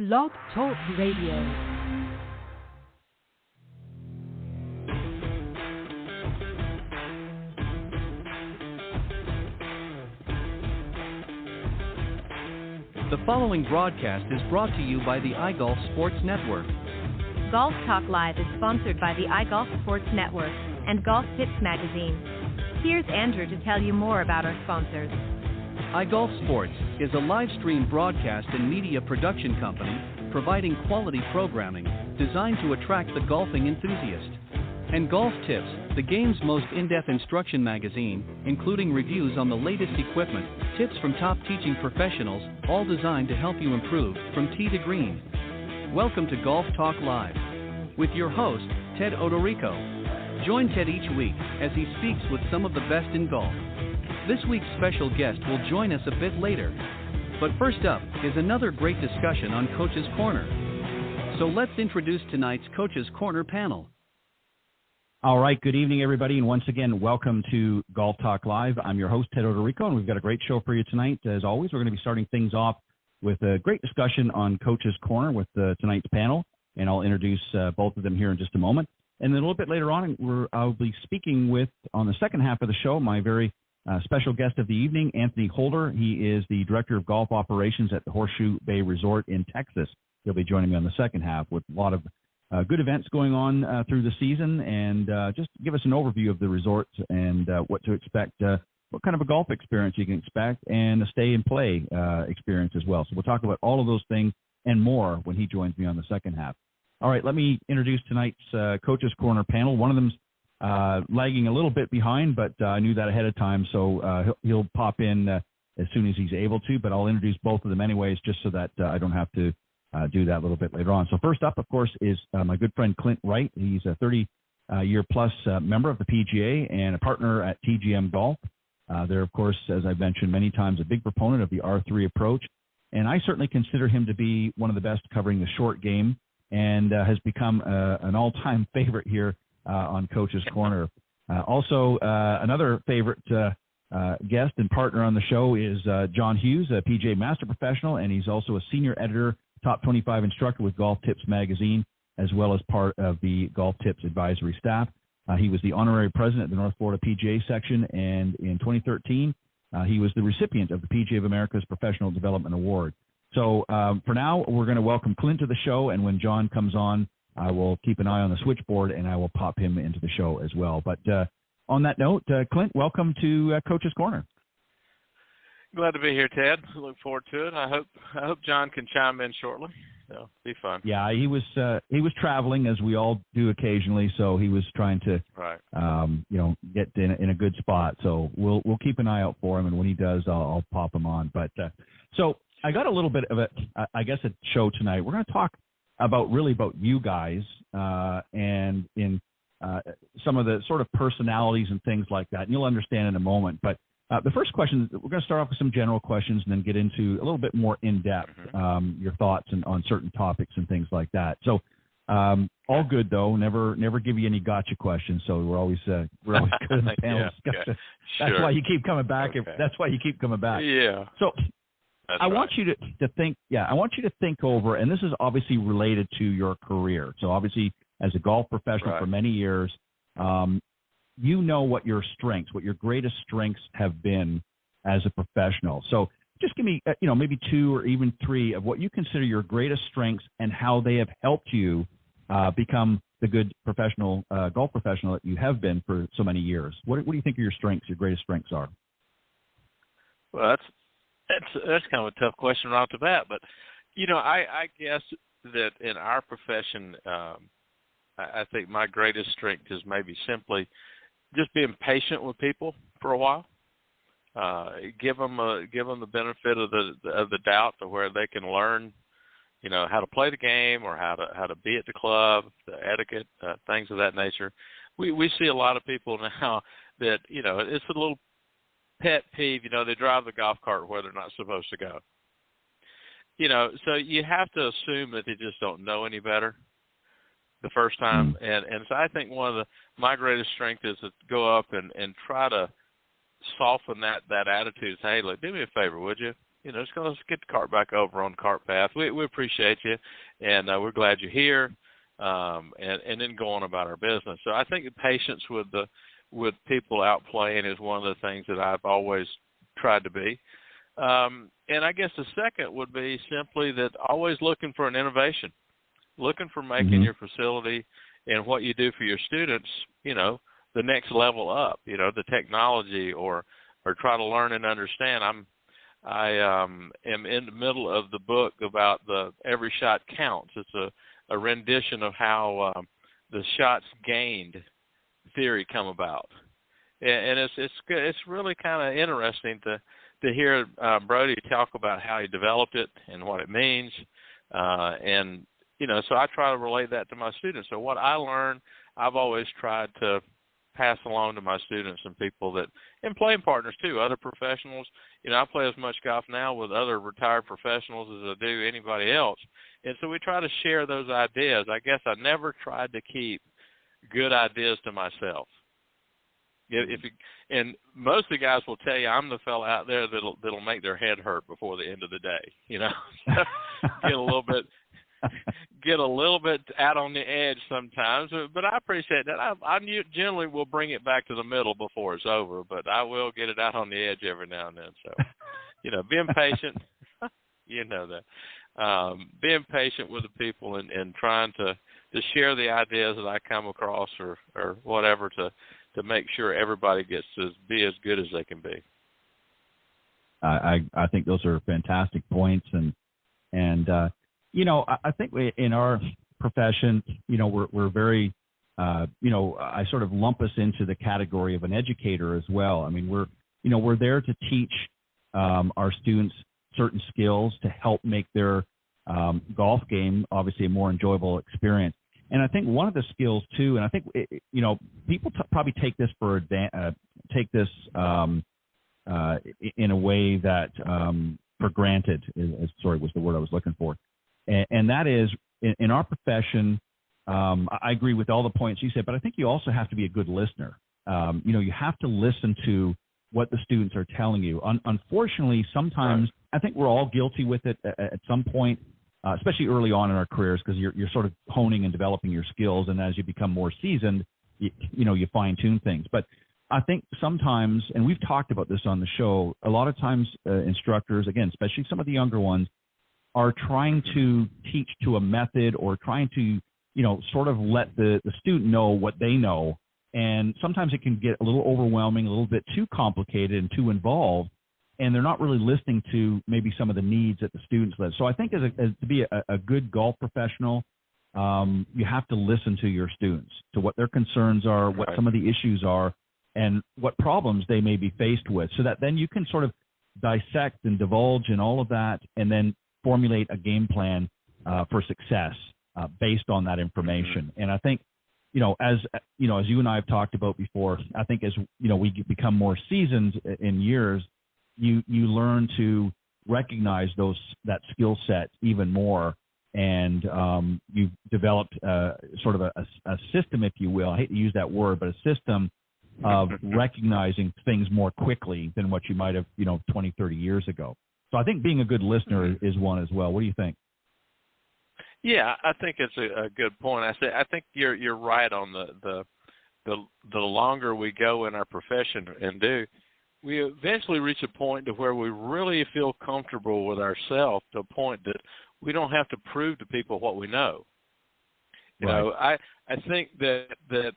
Blog Talk Radio. The following broadcast is brought to you by the iGolf Sports Network. Golf Talk Live is sponsored by the iGolf Sports Network and Golf Tips Magazine. Here's Andrew to tell you more about our sponsors. iGolf Sports is a live stream broadcast and media production company providing quality programming designed to attract the golfing enthusiast. And Golf Tips, the game's most in-depth instruction magazine, including reviews on the latest equipment, tips from top teaching professionals, all designed to help you improve from tee to green. Welcome to Golf Talk Live with your host, Ted Odorico. Join Ted each week as he speaks with some of the best in golf. This week's special guest will join us a bit later. But first up is another great discussion on Coach's Corner. So let's introduce tonight's Coach's Corner panel. All right, good evening, everybody, and once again, welcome to Golf Talk Live. I'm your host, Ted Odorico, and we've got a great show for you tonight. As always, we're going to be starting things off with a great discussion on Coach's Corner with tonight's panel, and I'll introduce both of them here in just a moment. And then a little bit later on, I'll be speaking with, on the second half of the show, my very special guest of the evening, Anthony Holder. He is the Director of Golf Operations at the Horseshoe Bay Resort in Texas. He'll be joining me on the second half with a lot of good events going on through the season, and just give us an overview of the resort and what to expect, what kind of a golf experience you can expect, and a stay-and-play experience as well. So we'll talk about all of those things and more when he joins me on the second half. All right, let me introduce tonight's Coach's Corner panel. One of them's lagging a little bit behind, but I knew that ahead of time, so he'll pop in as soon as he's able to, but I'll introduce both of them anyways just so that I don't have to do that a little bit later on. So first up, of course, is my good friend Clint Wright. He's a 30-year-plus member of the PGA and a partner at TGM Golf. They're, of course, as I've mentioned many times, a big proponent of the R3 approach, and I certainly consider him to be one of the best covering the short game, and has become an all-time favorite here on Coach's Corner. Also, another favorite guest and partner on the show is John Hughes, a PGA Master Professional, and he's also a senior editor, top 25 instructor with Golf Tips Magazine, as well as part of the Golf Tips advisory staff. He was the honorary president of the North Florida PGA section, and in 2013, he was the recipient of the PGA of America's Professional Development Award. So for now, we're going to welcome Clint to the show, and when John comes on, I will keep an eye on the switchboard, and I will pop him into the show as well. But on that note, Clint, welcome to Coach's Corner. Glad to be here, Ted. Look forward to it. I hope John can chime in shortly. So be fun. Yeah, he was traveling, as we all do occasionally, so he was trying to get in a good spot. So we'll keep an eye out for him, and when he does, I'll pop him on. But so I got a little bit of a show tonight. We're going to talk about you guys and in some of the sort of personalities and things like that, and you'll understand in a moment. But the first question, we're going to start off with some general questions and then get into a little bit more in-depth, your thoughts on certain topics and things like that. So all good, though. Never give you any gotcha questions. So we're always good in the panel discussion. Okay. That's why you keep coming back. Okay. That's why you keep coming back. Yeah. So I want you to think. Yeah, I want you to think over, and this is obviously related to your career. So obviously, as a golf professional for many years, you know what your greatest strengths have been as a professional. So just give me, maybe two or even three of what you consider your greatest strengths and how they have helped you become the good professional golf professional that you have been for so many years. What do you think your greatest strengths are? Well, that's kind of a tough question right off the bat, but I guess that in our profession, I think my greatest strength is maybe simply just being patient with people for a while. Give them the benefit of the doubt to where they can learn, how to play the game or how to be at the club, the etiquette, things of that nature. We see a lot of people now that it's a little pet peeve. They drive the golf cart where they're not supposed to go. So you have to assume that they just don't know any better the first time. And so I think one of my greatest strength is to go up and try to soften that attitude. Say, hey, look, do me a favor, would you? Just let's get the cart back over on the cart path. We appreciate you, and we're glad you're here, and then go on about our business. So I think the patience with people out playing is one of the things that I've always tried to be. And I guess the second would be simply that always looking for an innovation, looking for making your facility and what you do for your students, the next level up, the technology, or try to learn and understand. I am in the middle of the book about the Every Shot Counts. It's a rendition of how the shots gained theory come about, and it's really kind of interesting to hear Brody talk about how he developed it and what it means, and so I try to relate that to my students. So what I learned, I've always tried to pass along to my students and people and playing partners too, other professionals. I play as much golf now with other retired professionals as I do anybody else, and so we try to share those ideas. I guess I never tried to keep good ideas to myself. And most of the guys will tell you I'm the fella out there that'll make their head hurt before the end of the day. Get a little bit out on the edge sometimes, but I appreciate that. I generally will bring it back to the middle before it's over, but I will get it out on the edge every now and then. So, being patient, that. Being patient with the people and trying to share the ideas that I come across or whatever to make sure everybody gets to be as good as they can be. I think those are fantastic points, and I think in our profession, we're very, I sort of lump us into the category of an educator as well. I mean, we're there to teach our students certain skills to help make their golf game obviously a more enjoyable experience. And I think one of the skills too, and I think people probably take this in a way that for granted was the word I was looking for, and that is in our profession. I agree with all the points you said, but I think you also have to be a good listener. You have to listen to what the students are telling you. Unfortunately, sometimes I think we're all guilty with it at some point. Especially early on in our careers, because you're sort of honing and developing your skills, and as you become more seasoned, you fine tune things. But I think sometimes, and we've talked about this on the show, a lot of times instructors, again, especially some of the younger ones, are trying to teach to a method or trying to sort of let the student know what they know, and sometimes it can get a little overwhelming, a little bit too complicated and too involved. And they're not really listening to maybe some of the needs that the students live. So I think as to be a good golf professional, you have to listen to your students, to what their concerns are, what some of the issues are, and what problems they may be faced with, so that then you can sort of dissect and divulge in all of that, and then formulate a game plan for success based on that information. And I think, as you and I have talked about before, I think as we become more seasoned in years, you learn to recognize that skill set even more, and you've developed sort of a system, if you will. I hate to use that word, but a system of recognizing things more quickly than what you might have 20, 30 years ago. So I think being a good listener is one as well. What do you think? Yeah, I think it's a good point. I think you're right on the longer we go in our profession and do, we eventually reach a point to where we really feel comfortable with ourselves, to a point that we don't have to prove to people what we know. I think that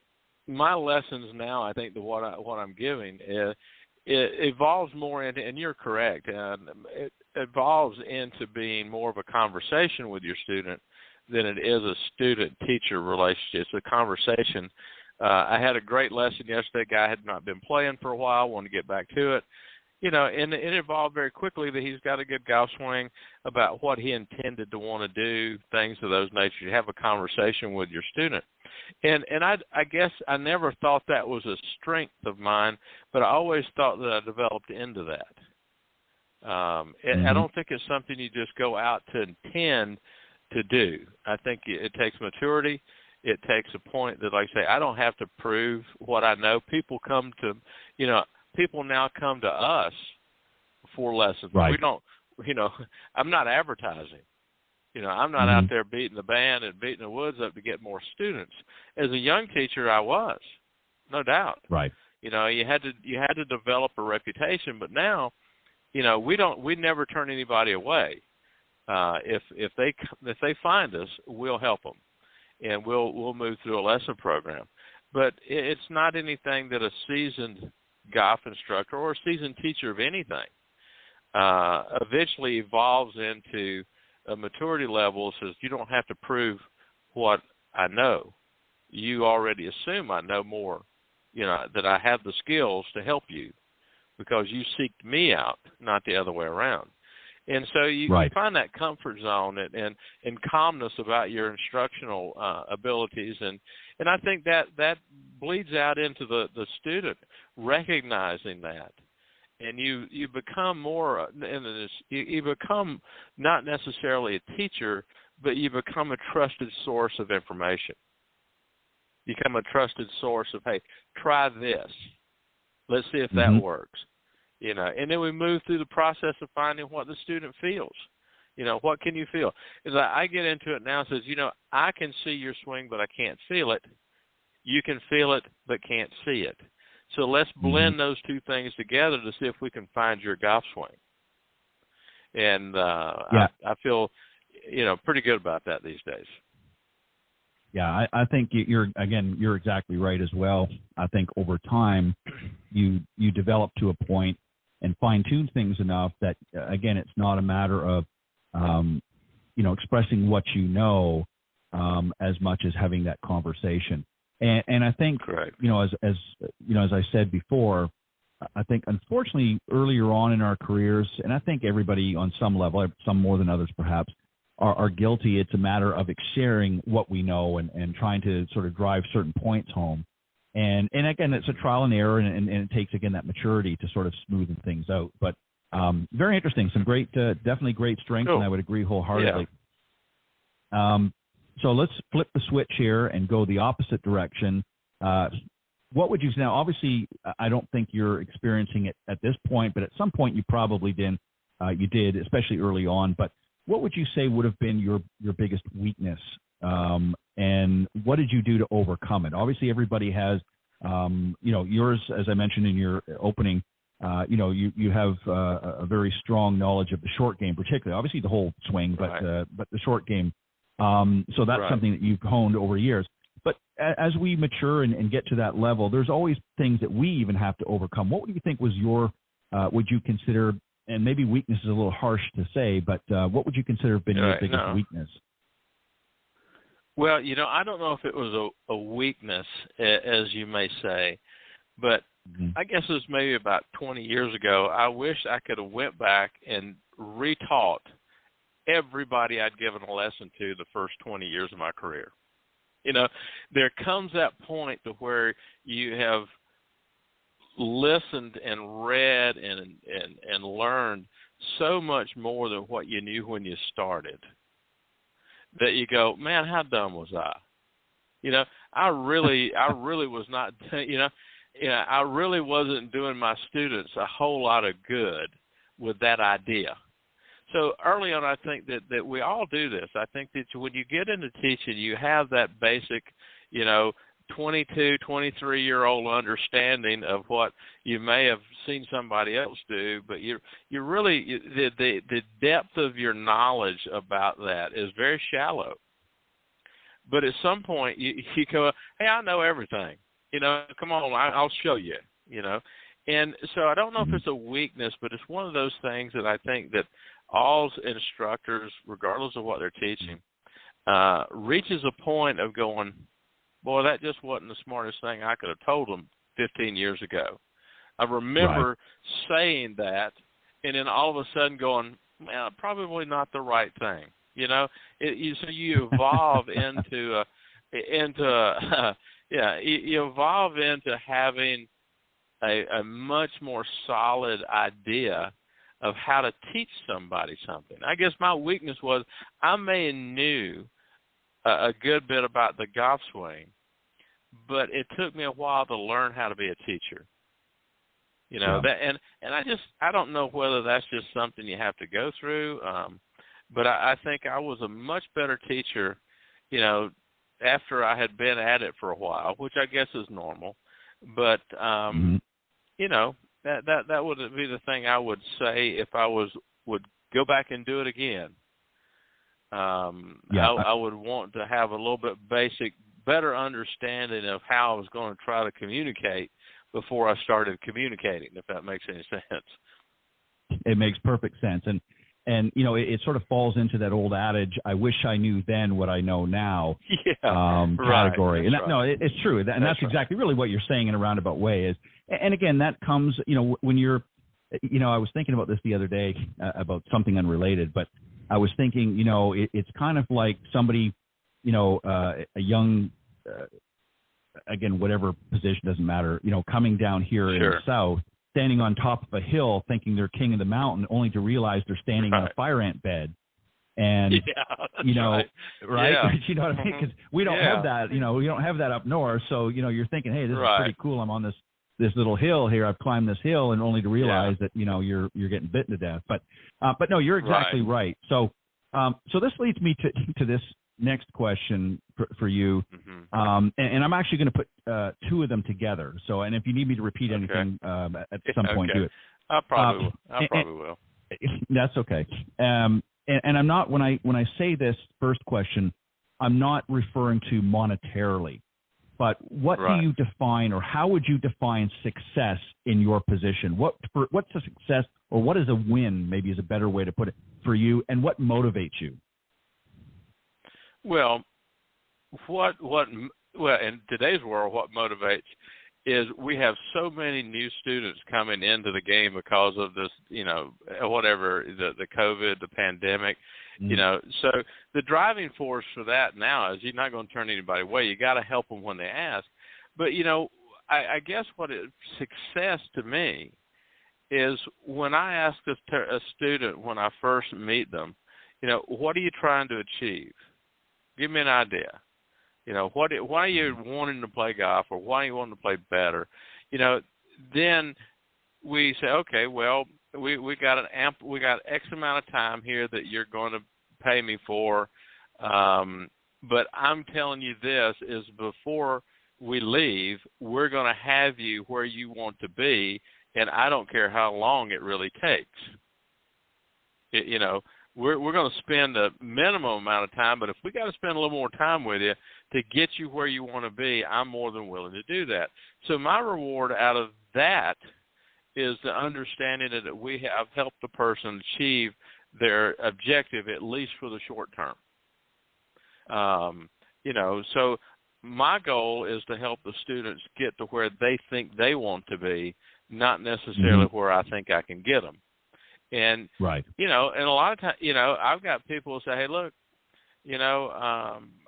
my lessons now, I think that what I'm giving is, it evolves more into, and you're correct, it evolves into being more of a conversation with your student than it is a student-teacher relationship. It's a conversation. I had a great lesson yesterday. A guy had not been playing for a while, wanted to get back to it. And it evolved very quickly that he's got a good golf swing, about what he intended to want to do, things of those nature. You have a conversation with your student. And I guess I never thought that was a strength of mine, but I always thought that I developed into that. And I don't think it's something you just go out to intend to do. I think it takes maturity. It takes a point that, like I say, I don't have to prove what I know. People now come to us for lessons. Right. I'm not advertising. I'm not out there beating the band and beating the woods up to get more students. As a young teacher, I was, no doubt. Right. You had to develop a reputation, but now, we never turn anybody away. If they find us, we'll help them, and we'll move through a lesson program. But it's not anything that a seasoned golf instructor or a seasoned teacher of anything eventually evolves into a maturity level. Says you don't have to prove what I know. You already assume I know more, that I have the skills to help you because you seeked me out, not the other way around. And so you find that comfort zone and calmness about your instructional abilities. And I think that bleeds out into the student recognizing that. And you become more, you become not necessarily a teacher, but you become a trusted source of information. You become a trusted source of, hey, try this. Let's see if that works. And then we move through the process of finding what the student feels. What can you feel? As I get into it now, it says, I can see your swing, but I can't feel it. You can feel it, but can't see it. So let's blend those two things together to see if we can find your golf swing. And I feel, pretty good about that these days. Yeah, I think you're exactly right as well. I think over time you develop to a point and fine-tune things enough that, again, it's not a matter of, expressing what you know as much as having that conversation. And I think, as I said before, I think unfortunately earlier on in our careers, and I think everybody on some level, some more than others perhaps, are guilty. It's a matter of sharing what we know and trying to sort of drive certain points home. And again, it's a trial and error, and it takes, again, that maturity to sort of smoothen things out. But very interesting. Some great, definitely great strengths, and I would agree wholeheartedly. Yeah. So let's flip the switch here and go the opposite direction. What would you say? Now, obviously, I don't think you're experiencing it at this point, but at some point you probably did. You did, especially early on. But what would you say would have been your biggest weakness, and what did you do to overcome it? Obviously, everybody has, yours, as I mentioned in your opening, you have a very strong knowledge of the short game, particularly. Obviously, the whole swing, but the short game. So that's something that you've honed over years. But as we mature and get to that level, there's always things that we even have to overcome. What would you think was would you consider, and maybe weakness is a little harsh to say, but what would you consider have been your biggest weakness? Well, I don't know if it was a weakness, as you may say, but I guess it was maybe about 20 years ago. I wish I could have went back and retaught everybody I'd given a lesson to the first 20 years of my career. There comes that point to where you have listened and read and learned so much more than what you knew when you started, that you go, man, how dumb was I? I really was not, I really wasn't doing my students a whole lot of good with that idea. So early on, I think that we all do this. I think that when you get into teaching, you have that basic, 22, 23-year-old understanding of what you may have seen somebody else do, but you really, the depth of your knowledge about that is very shallow. But at some point, you go, hey, I know everything. Come on, I'll show you, And so I don't know if it's a weakness, but it's one of those things that I think that all instructors, regardless of what they're teaching, reaches a point of going, boy, that just wasn't the smartest thing I could have told them 15 years ago. I remember saying that, and then all of a sudden going, well, probably not the right thing. So you evolve you evolve into having a much more solid idea of how to teach somebody something. I guess my weakness was I may have knew a good bit about the golf swing, but it took me a while to learn how to be a teacher. that, and I don't know whether that's just something you have to go through, but I think I was a much better teacher, after I had been at it for a while, which I guess is normal. But that would be the thing I would say if I would go back and do it again. I would want to have a little bit better understanding of how I was going to try to communicate before I started communicating, if that makes any sense. It makes perfect sense. And it sort of falls into that old adage, I wish I knew then what I know now category. And it's true. And that's exactly really what you're saying in a roundabout way is. And again, that comes, when you're, I was thinking about this the other day about something unrelated, but I was thinking, it's kind of like somebody, a young, again, whatever position, doesn't matter, coming down here in the South, standing on top of a hill thinking they're king of the mountain, only to realize they're standing on a fire ant bed. And, right? Yeah. You know what I mean? Because we don't have that, we don't have that up north. So, you're thinking, hey, this is pretty cool. I'm on this little hill here. I've climbed this hill, and only to realize that, you're getting bitten to death. But no, you're exactly right. So this leads me to this next question for you. And I'm actually going to put two of them together. So, and if you need me to repeat anything at some point, do it. I probably will. That's okay. And I'm not, when I say this first question, I'm not referring to monetarily, but what do you define, or how would you define success in your position? What's a success, or what is a win, maybe is a better way to put it, for you, and what motivates you? Well, in today's world, what motivates is we have so many new students coming into the game because of this, whatever, the COVID, the pandemic, so the driving force for that now is you're not going to turn anybody away. You got to help them when they ask. But, I guess success to me is when I ask a student when I first meet them, what are you trying to achieve? Give me an idea. Why are you wanting to play golf, or why are you wanting to play better? Then we say, okay, well, we got X amount of time here that you're going to pay me for, but I'm telling you this is before we leave, we're going to have you where you want to be, and I don't care how long it really takes. We're going to spend a minimum amount of time, but if we got to spend a little more time with you to get you where you want to be, I'm more than willing to do that. So my reward out of that is the understanding that I've helped the person achieve their objective, at least for the short term. So my goal is to help the students get to where they think they want to be, not necessarily where I think I can get them. And, and a lot of times, I've got people who say, hey, look,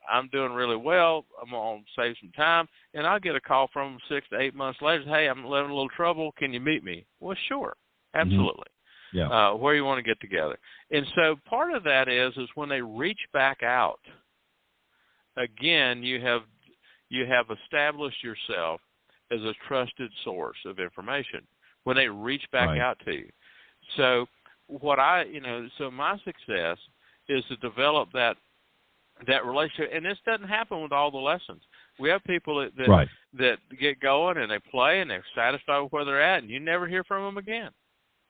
I'm doing really well. I'm going to save some time. And I'll get a call from them 6 to 8 months later. Hey, I'm having a little trouble. Can you meet me? Well, sure. Absolutely. Yeah. Where you want to get together. And so part of that is when they reach back out, again, you have established yourself as a trusted source of information when they reach back out to you. So so my success is to develop that relationship, and this doesn't happen with all the lessons. We have people that get going and they play and they're satisfied with where they're at, and you never hear from them again.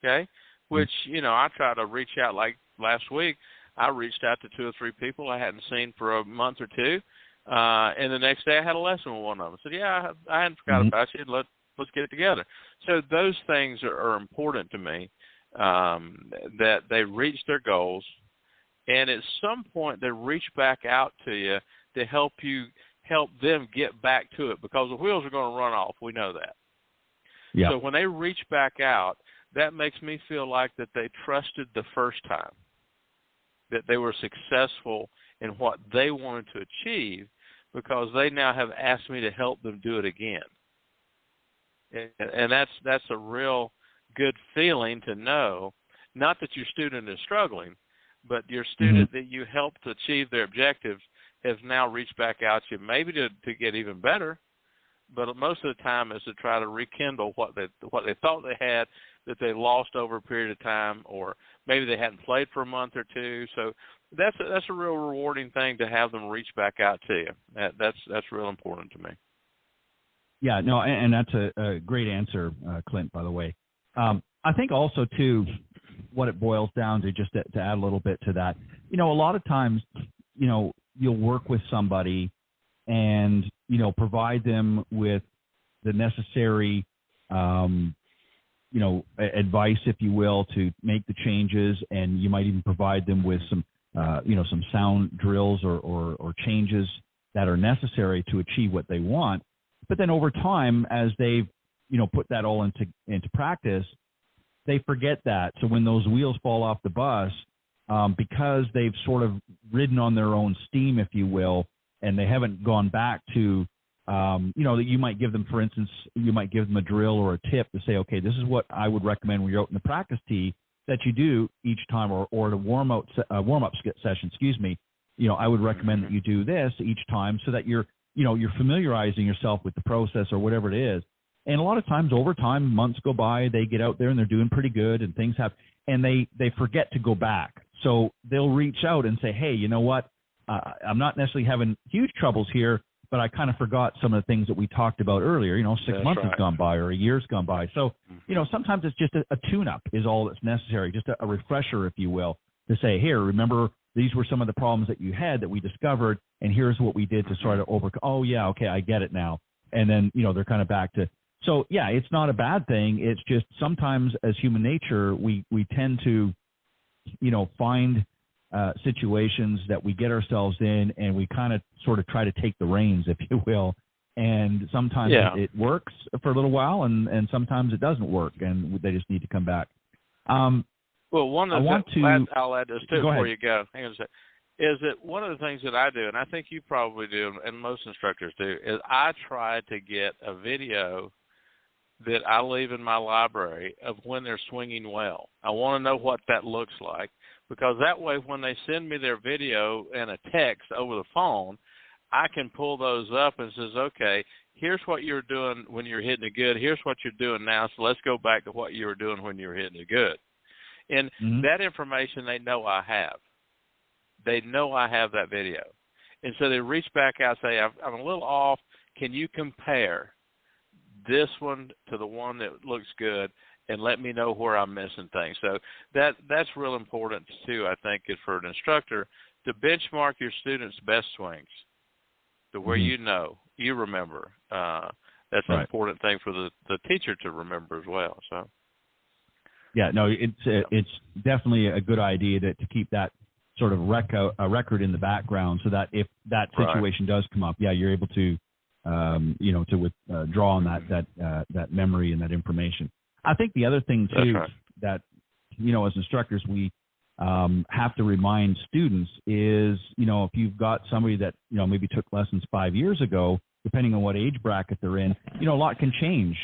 Okay, which I try to reach out. Like last week, I reached out to 2 or 3 people I hadn't seen for a month or two, and the next day I had a lesson with one of them. I said, "Yeah, I hadn't forgot about you. Let's get it together." So those things are important to me. That they reach their goals, and at some point they reach back out to you to help them get back to it, because the wheels are going to run off. We know that. Yeah. So when they reach back out, that makes me feel like that they trusted the first time, that they were successful in what they wanted to achieve, because they now have asked me to help them do it again. And that's a real good feeling to know, not that your student is struggling, but your student that you helped to achieve their objectives has now reached back out to you, maybe to get even better, but most of the time is to try to rekindle what they thought they had that they lost over a period of time, or maybe they hadn't played for a month or two. So that's a real rewarding thing to have them reach back out to you. That's real important to me. Yeah, no, and that's a great answer, Clint, by the way. I think also, too, what it boils down to, just to add a little bit to that, a lot of times, you'll work with somebody and, provide them with the necessary, advice, if you will, to make the changes, and you might even provide them with some, some sound drills or changes that are necessary to achieve what they want. But then over time, as they've, put that all into practice, they forget that. So when those wheels fall off the bus, because they've sort of ridden on their own steam, if you will, and they haven't gone back to, that you might give them, for instance, you might give them a drill or a tip to say, okay, this is what I would recommend when you're out in the practice tee that you do each time, or the warm-up session, I would recommend that you do this each time so that you're familiarizing yourself with the process or whatever it is. And a lot of times over time, months go by, they get out there and they're doing pretty good and things happen, and they forget to go back. So they'll reach out and say, hey, you know what? I'm not necessarily having huge troubles here, but I kind of forgot some of the things that we talked about earlier. 6 months has gone by or a year's gone by. So, sometimes it's just a tune-up is all that's necessary, just a refresher, if you will, to say, here, remember, these were some of the problems that you had that we discovered, and here's what we did to sort of overcome. Oh, yeah, okay, I get it now. And then, they're kind of back to. So, yeah, it's not a bad thing. It's just sometimes as human nature, we tend to, find situations that we get ourselves in, and we kind of sort of try to take the reins, if you will. And sometimes it works for a little while, and sometimes it doesn't work, and they just need to come back. Well, I'll add this too before you go. Hang on a second. Is that one of the things that I do, and I think you probably do, and most instructors do, is I try to get a video that I leave in my library of when they're swinging well. I want to know what that looks like, because that way when they send me their video and a text over the phone, I can pull those up and says, okay, here's what you're doing when you're hitting it good. Here's what you're doing now, so let's go back to what you were doing when you were hitting it good. And that information they know I have. They know I have that video. And so they reach back out and say, I'm a little off. Can you compare this one to the one that looks good and let me know where I'm missing things? So that's real important, too, I think, is for an instructor to benchmark your students' best swings to where you remember. That's an important thing for the teacher to remember as well. So. Yeah, no, it's definitely a good idea to keep that sort of record in the background, so that if that situation does come up, you're able to, draw on that memory and that information. I think the other thing too that as instructors we have to remind students is, if you've got somebody that maybe took lessons 5 years ago, depending on what age bracket they're in, a lot can change.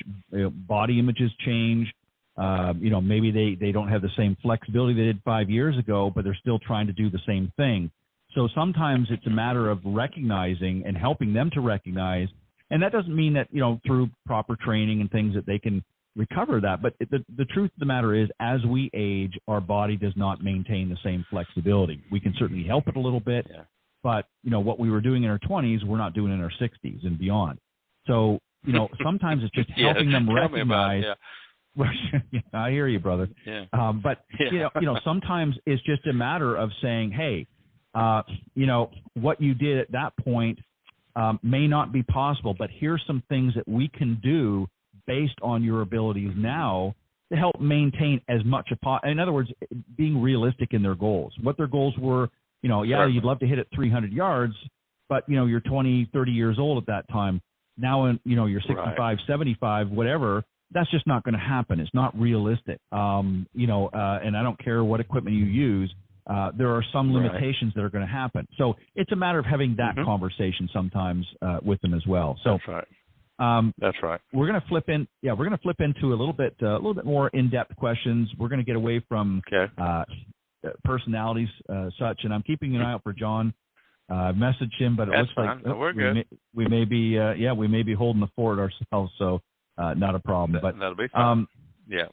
Body images change. Maybe they don't have the same flexibility they did 5 years ago, but they're still trying to do the same thing. So sometimes it's a matter of recognizing and helping them to recognize, and that doesn't mean that, through proper training and things that they can recover that. But the truth of the matter is, as we age, our body does not maintain the same flexibility. We can certainly help it a little bit, but, what we were doing in our 20s, we're not doing in our 60s and beyond. So, sometimes it's just helping them recognize. I hear you, brother. Yeah. But sometimes it's just a matter of saying, hey, what you did at that point may not be possible, but here's some things that we can do based on your abilities now to help maintain as much as possible. In other words, being realistic in their goals. What their goals were, you'd love to hit it 300 yards, but, you're 20, 30 years old at that time. Now, you're 65, 75, whatever. That's just not going to happen. It's not realistic. And I don't care what equipment you use. There are some limitations that are going to happen. So it's a matter of having that conversation sometimes with them as well. So that's right. We're going to flip in. Yeah, we're going to flip into a little bit more in-depth questions. We're going to get away from personalities such. And I'm keeping an eye out for John. Messaged him, but it That's looks fine. like We're good. we may be holding the fort ourselves, so not a problem. But that'll be fine. Yeah.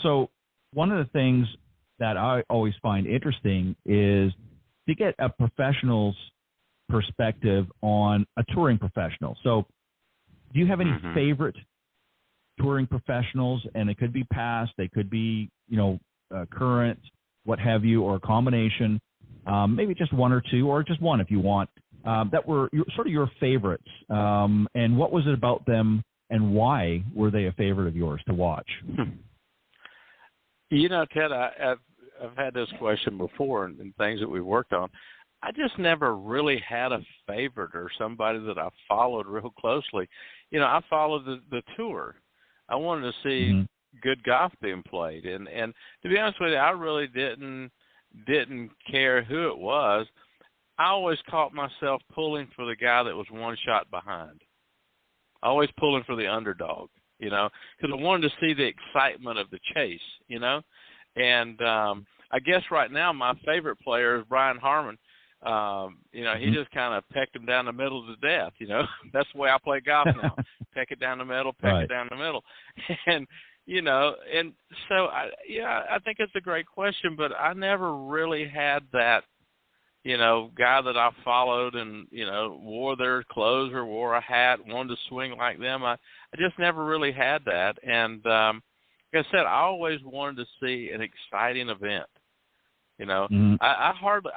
So one of the things that I always find interesting is to get a professional's perspective on a touring professional. So do you have any favorite touring professionals? And it could be past, they could be, current, what have you, or a combination, maybe just one or two, or just one if you want, that were sort of your favorites. And what was it about them, and why were they a favorite of yours to watch? Ted, I've had this question before in things that we've worked on. I just never really had a favorite or somebody that I followed real closely. I followed the tour. I wanted to see good golf being played, and to be honest with you, I really didn't care who it was. I always caught myself pulling for the guy that was one shot behind. Always pulling for the underdog, because I wanted to see the excitement of the chase, And I guess right now my favorite player is Brian Harmon. He just kind of pecked him down the middle to death. That's the way I play golf now. Peck it down the middle, peck it down the middle, and and so I think it's a great question, but I never really had that, guy that I followed and wore their clothes or wore a hat, wanted to swing like them. I just never really had that, and like I said, I always wanted to see an exciting event. I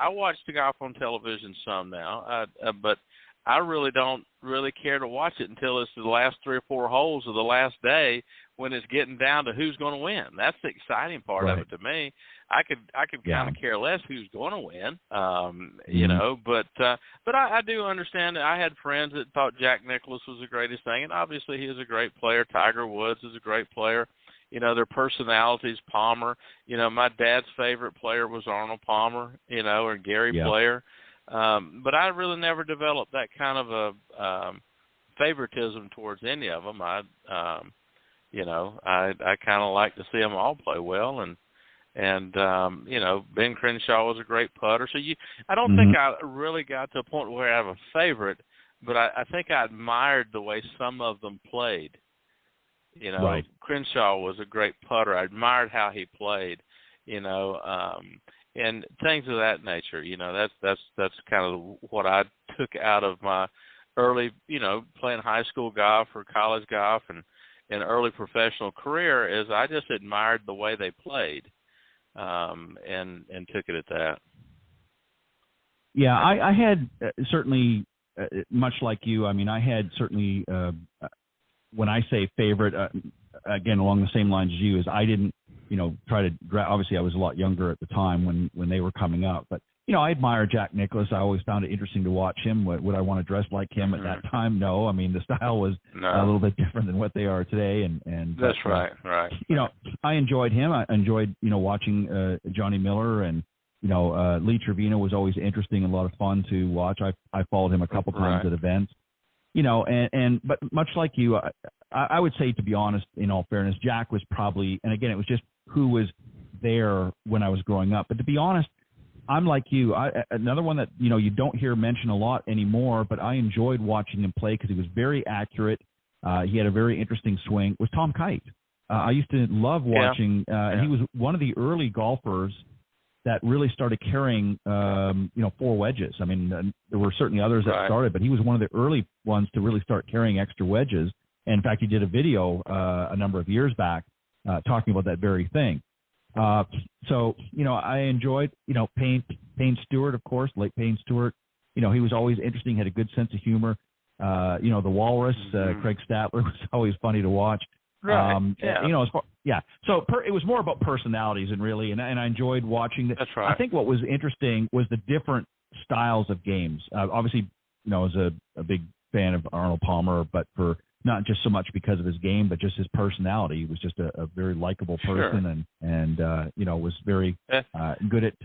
watch the golf on television some now, but I really don't care to watch it until it's the last 3 or 4 holes of the last day when it's getting down to who's going to win. That's the exciting part of it to me. I could kind of care less who's going to win, but I do understand that I had friends that thought Jack Nicklaus was the greatest thing, and obviously he is a great player. Tiger Woods is a great player. Their personalities, Palmer. My dad's favorite player was Arnold Palmer, or Gary Player. But I really never developed that kind of a favoritism towards any of them. I kind of like to see them all play well, and Ben Crenshaw was a great putter. So I don't think I really got to a point where I have a favorite, but I think I admired the way some of them played. Crenshaw was a great putter. I admired how he played, and things of that nature. That's kind of what I took out of my early, playing high school golf or college golf and early professional career, is I just admired the way they played, and took it at that. Yeah, I had certainly, much like you. I mean, I had certainly. When I say favorite, again, along the same lines as you, is I didn't, try to obviously I was a lot younger at the time when they were coming up, but, I admire Jack Nicklaus. I always found it interesting to watch him. Would I want to dress like him at that time? No. I mean, the style was a little bit different than what they are today. And that's right. I enjoyed him. I enjoyed, watching Johnny Miller, and, Lee Trevino was always interesting and a lot of fun to watch. I followed him a couple times at events. But much like you, I would say, to be honest, in all fairness, Jack was probably, and again, it was just who was there when I was growing up. But to be honest, I'm like you. Another one that, you don't hear mentioned a lot anymore, but I enjoyed watching him play because he was very accurate. He had a very interesting swing, was Tom Kite. I used to love watching, and he was one of the early golfers that really started carrying, 4 wedges. I mean, there were certainly others that started, but he was one of the early ones to really start carrying extra wedges. And in fact, he did a video a number of years back talking about that very thing. So, I enjoyed, Payne Stewart, of course, late Payne Stewart. He was always interesting, had a good sense of humor. The Walrus, Craig Statler, was always funny to watch. So it was more about personalities and I enjoyed watching. That's right. I think what was interesting was the different styles of games. Obviously, I was a big fan of Arnold Palmer, but for not just so much because of his game, but just his personality. He was just a very likable person, and was very good at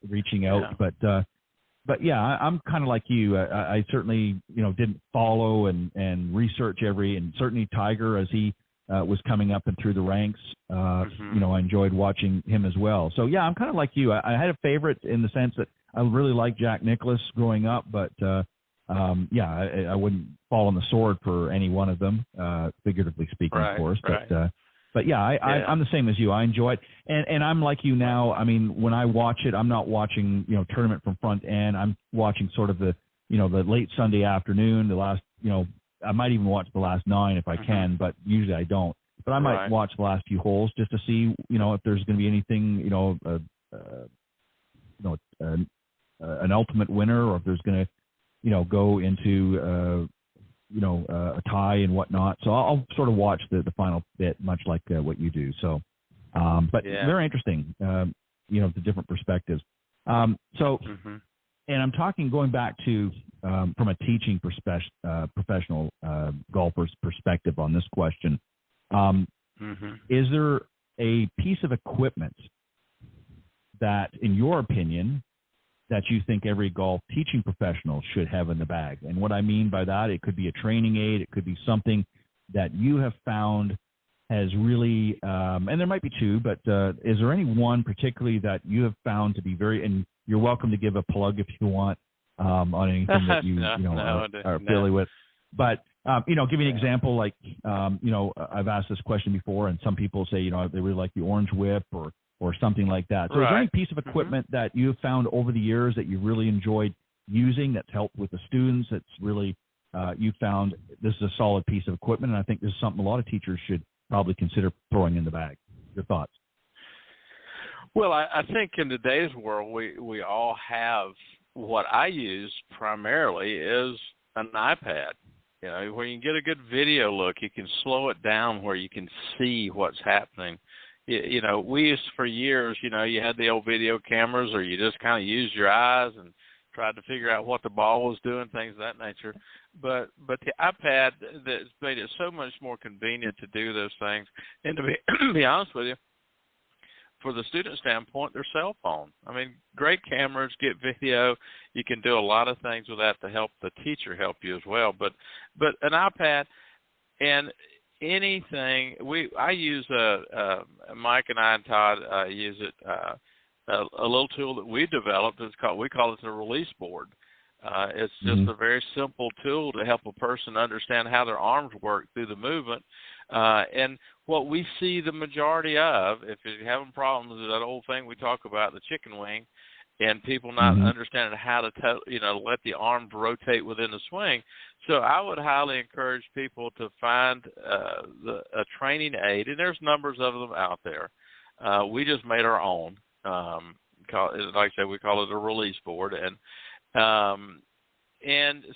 reaching out. But yeah, I'm kind of like you. I certainly, didn't follow and research and certainly Tiger, as he was coming up and through the ranks, I enjoyed watching him as well. So yeah, I'm kind of like you. I had a favorite in the sense that I really liked Jack Nicklaus growing up, but I wouldn't fall on the sword for any one of them, figuratively speaking, of course. But I'm the same as you. I enjoy it, and I'm like you now. I mean, when I watch it, I'm not watching tournament from front end. I'm watching sort of the the late Sunday afternoon, the last I might even watch the last 9 if I can, but usually I don't. But I might watch the last few holes just to see if there's going to be anything an ultimate winner, or if there's going to go into a tie and whatnot. So I'll sort of watch the final bit, much like what you do. So, but very interesting, the different perspectives. And I'm talking, going back to from a teaching professional golfer's perspective on this question. Is there a piece of equipment that, in your opinion, that you think every golf teaching professional should have in the bag? And what I mean by that, it could be a training aid, it could be something that you have found has really, and there might be 2, but is there any one particularly that you have found to be very, and you're welcome to give a plug if you want on anything that you are familiar with, but give me an example, like, I've asked this question before, and some people say, they really like the Orange Whip or something like that. So is there any piece of equipment that you've found over the years that you really enjoyed using, that's helped with the students, that's really you found this is a solid piece of equipment, and I think this is something a lot of teachers should probably consider throwing in the bag? Your thoughts? Well, I think in today's world, we all have, what I use primarily is an iPad. Where you can get a good video look, you can slow it down where you can see what's happening. We used for years, you had the old video cameras, or you just kind of used your eyes and tried to figure out what the ball was doing, things of that nature. But the iPad that's made it so much more convenient to do those things. And to be honest with you, for the student standpoint, their cell phone. I mean, great cameras, get video. You can do a lot of things with that to help the teacher help you as well. But an iPad and anything, I use Mike and I and Todd use it, a little tool that we developed. We call it the release board. It's just a very simple tool to help a person understand how their arms work through the movement. And what we see the majority of, if you're having problems with that old thing we talk about, the chicken wing, and people not understanding how to let the arms rotate within the swing. So I would highly encourage people to find a training aid, and there's numbers of them out there. We just made our own. Like I said, we call it a release board, and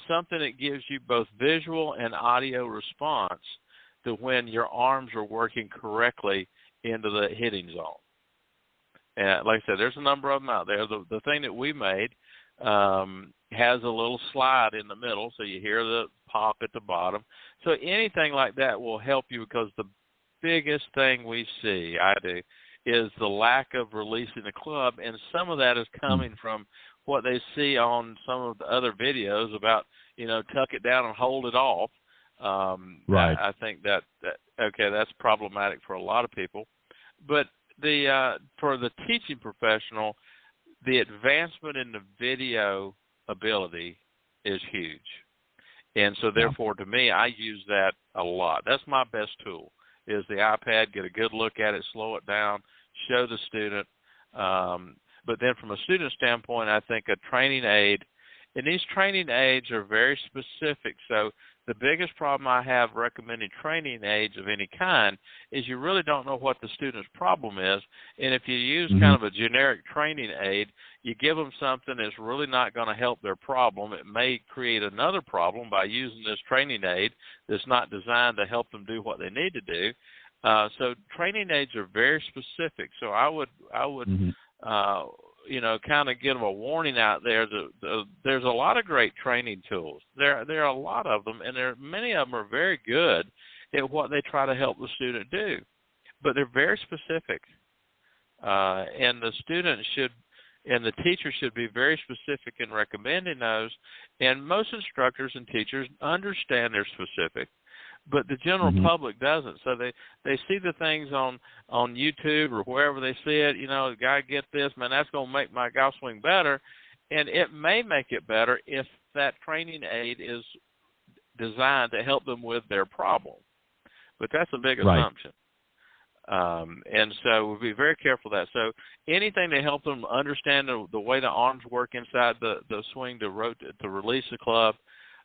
something that gives you both visual and audio response to when your arms are working correctly into the hitting zone. And like I said, there's a number of them out there. The thing that we made has a little slide in the middle, so you hear the pop at the bottom. So anything like that will help you, because the biggest thing we see, I do, is the lack of releasing the club, and some of that is coming from what they see on some of the other videos about, tuck it down and hold it off. Right. I think that's problematic for a lot of people. But for the teaching professional, the advancement in the video ability is huge. And so therefore, to me, I use that a lot. That's my best tool, is the iPad, get a good look at it, slow it down, show the student. But then from a student standpoint, I think a training aid, and these training aids are very specific. So the biggest problem I have recommending training aids of any kind is you really don't know what the student's problem is. And if you use kind of a generic training aid, you give them something that's really not going to help their problem. It may create another problem by using this training aid that's not designed to help them do what they need to do. So training aids are very specific. So I would kind of give them a warning out there. There's a lot of great training tools. There are a lot of them, and many of them are very good at what they try to help the student do. But they're very specific, and the student and the teacher should be very specific in recommending those. And most instructors and teachers understand they're specific, but the general public doesn't. So they see the things on YouTube or wherever they see it, the guy get this, man, that's going to make my golf swing better. And it may make it better if that training aid is designed to help them with their problem. But that's a big assumption. And so we'll be very careful of that. So anything to help them understand the way the arms work inside the swing to release the club.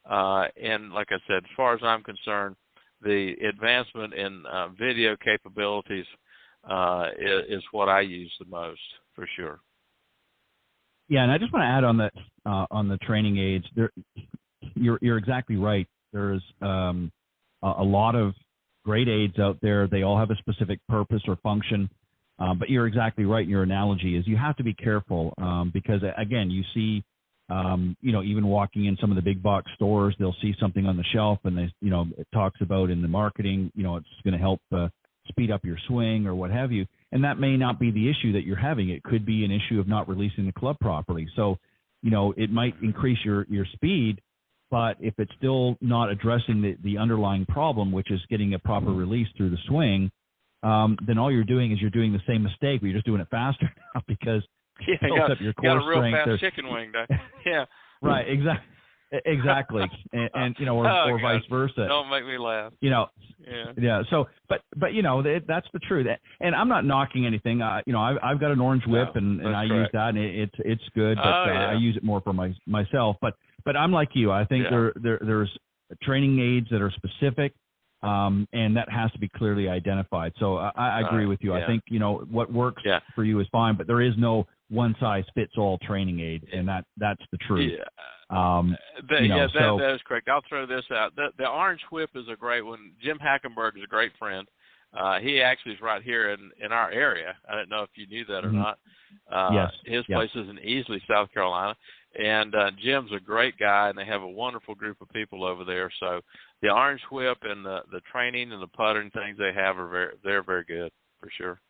And like I said, as far as I'm concerned, the advancement in video capabilities is what I use the most, for sure. Yeah, and I just want to add on that on the training aids. You're exactly right. There's a lot of great aids out there. They all have a specific purpose or function. But you're exactly right. Your analogy is you have to be careful because, again, you see, even walking in some of the big box stores, they'll see something on the shelf and it talks about in the marketing, it's going to help speed up your swing or what have you. And that may not be the issue that you're having. It could be an issue of not releasing the club properly. So, it might increase your speed, but if it's still not addressing the underlying problem, which is getting a proper release through the swing, then all you're doing is you're doing the same mistake, but you're just doing it faster now because you built up your core got a real strength. fast chicken wing, yeah. Right, exactly, and or vice versa. Don't make me laugh. Yeah. So, but that's the truth. And I'm not knocking anything. I've got an orange whip, and I use that, and it's good. But I use it more for myself. But I'm like you. I think there's training aids that are specific, and that has to be clearly identified. So I agree with you. I think what works for you is fine, but there is no one-size-fits-all training aid, and that's the truth. That is correct. I'll throw this out. The orange whip is a great one. Jim Hackenberg is a great friend. He actually is right here in our area. I don't know if you knew that or not. Yes. His place is in Easley, South Carolina. And Jim's a great guy, and they have a wonderful group of people over there. So the orange whip and the training and the puttering things they have they're very good, for sure.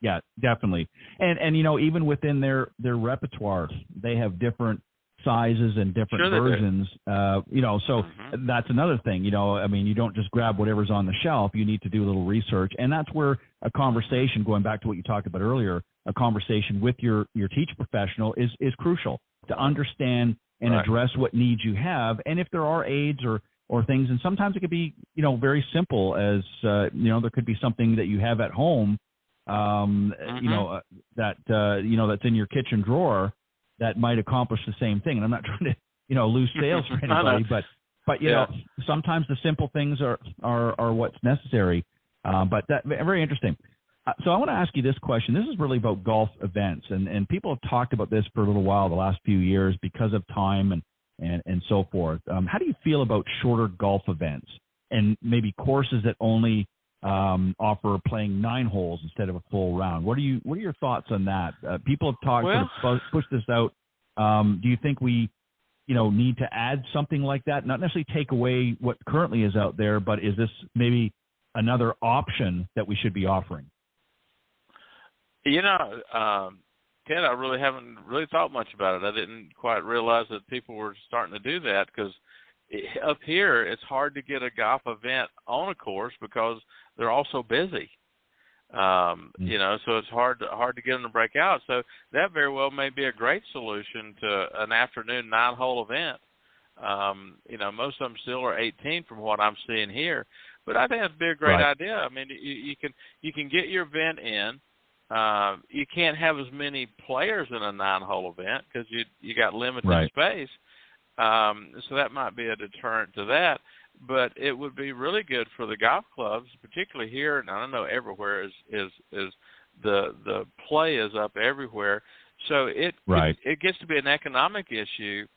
Yeah, definitely. And even within their repertoire, they have different sizes and different versions. So that's another thing. You don't just grab whatever's on the shelf. You need to do a little research, and that's where a conversation, going back to what you talked about earlier, a conversation with your teach professional is crucial to understand and address what needs you have, and if there are aids or things, and sometimes it could be very simple as there could be something that you have at home. That's in your kitchen drawer that might accomplish the same thing. And I'm not trying to, lose sales for anybody, but sometimes the simple things are what's necessary. But that very interesting. So I want to ask you this question. This is really about golf events, and people have talked about this for a little while the last few years because of time and so forth. How do you feel about shorter golf events and maybe courses that only offer playing 9 holes instead of a full round? What are your thoughts on that? People have pushed this out. Do you think we, need to add something like that? Not necessarily take away what currently is out there, but is this maybe another option that we should be offering? Ted, I really haven't thought much about it. I didn't quite realize that people were starting to do that because up here it's hard to get a golf event on a course because they're all so busy. So it's hard to get them to break out. So that very well may be a great solution to an afternoon 9-hole event. Most of them still are 18 from what I'm seeing here, but I think that'd be a great idea. I mean, you can get your event in. You can't have as many players in a 9-hole event because you got limited space. So that might be a deterrent to that. But it would be really good for the golf clubs, particularly here, and I don't know everywhere is the play is up everywhere. So it gets to be an economic issue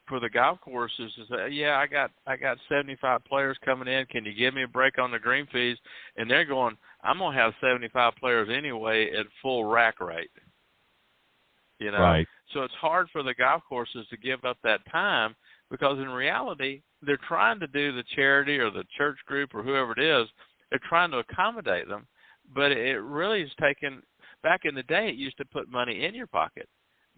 for the golf courses to say, I got 75 players coming in. Can you give me a break on the green fees? And they're going, I'm gonna have 75 players anyway at full rack rate. So it's hard for the golf courses to give up that time because in reality they're trying to do the charity or the church group or whoever it is. They're trying to accommodate them, but it really is taking. Back in the day, it used to put money in your pocket,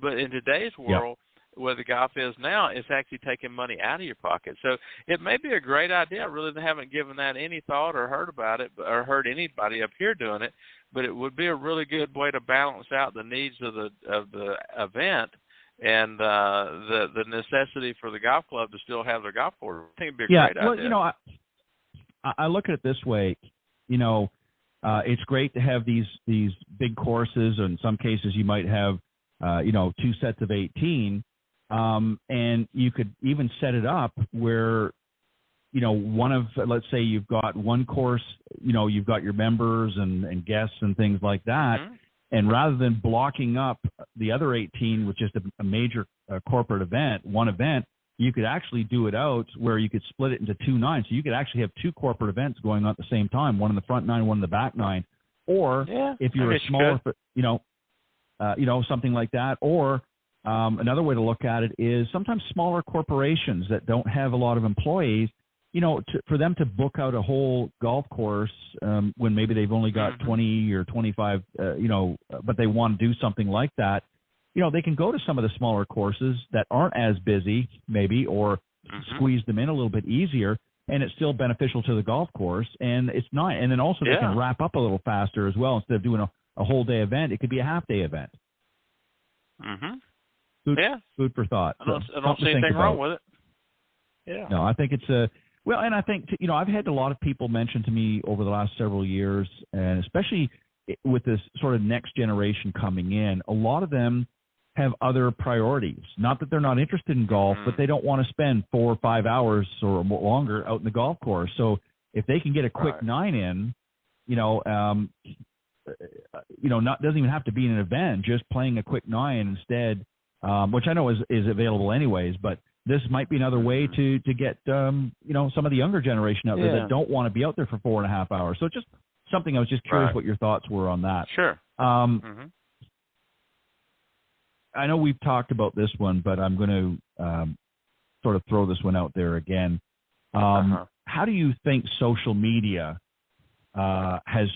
but in today's world. Where the golf is now, it's actually taking money out of your pocket. So it may be a great idea. I really haven't given that any thought or heard about it or heard anybody up here doing it, but it would be a really good way to balance out the needs of the event and the necessity for the golf club to still have their golf course. I think it'd be a great idea. Well, you know, I look at it this way. You know, it's great to have these big courses, or in some cases you might have, 2 sets of 18, and you could even set it up where, let's say you've got one course, you've got your members and guests and things like that, and rather than blocking up the other 18 with just a major corporate event, one event, you could actually do it out where you could split it into 2 nines. So you could actually have 2 corporate events going on at the same time, one in the front 9, one in the back 9. Or if you're a smaller, something like that. Or another way to look at it is sometimes smaller corporations that don't have a lot of employees, for them to book out a whole golf course when maybe they've only got 20 or 25, but they want to do something like that. They can go to some of the smaller courses that aren't as busy, maybe, or squeeze them in a little bit easier, and it's still beneficial to the golf course. And it's not. And then also they can wrap up a little faster as well. Instead of doing a whole day event, it could be a half day event. Food for thought. I don't see anything wrong with it. Yeah. No, I think it's and I think I've had a lot of people mention to me over the last several years, and especially with this sort of next generation coming in, a lot of them have other priorities. Not that they're not interested in golf, but they don't want to spend 4 or 5 hours or more longer out in the golf course. So if they can get a quick 9 in, doesn't even have to be in an event, just playing a quick 9 instead, which I know is available anyways, but this might be another way to get, some of the younger generation out there that don't want to be out there for 4.5 hours. So just something I was just curious what your thoughts were on that. Sure. I know we've talked about this one, but I'm going to sort of throw this one out there again. How do you think social media has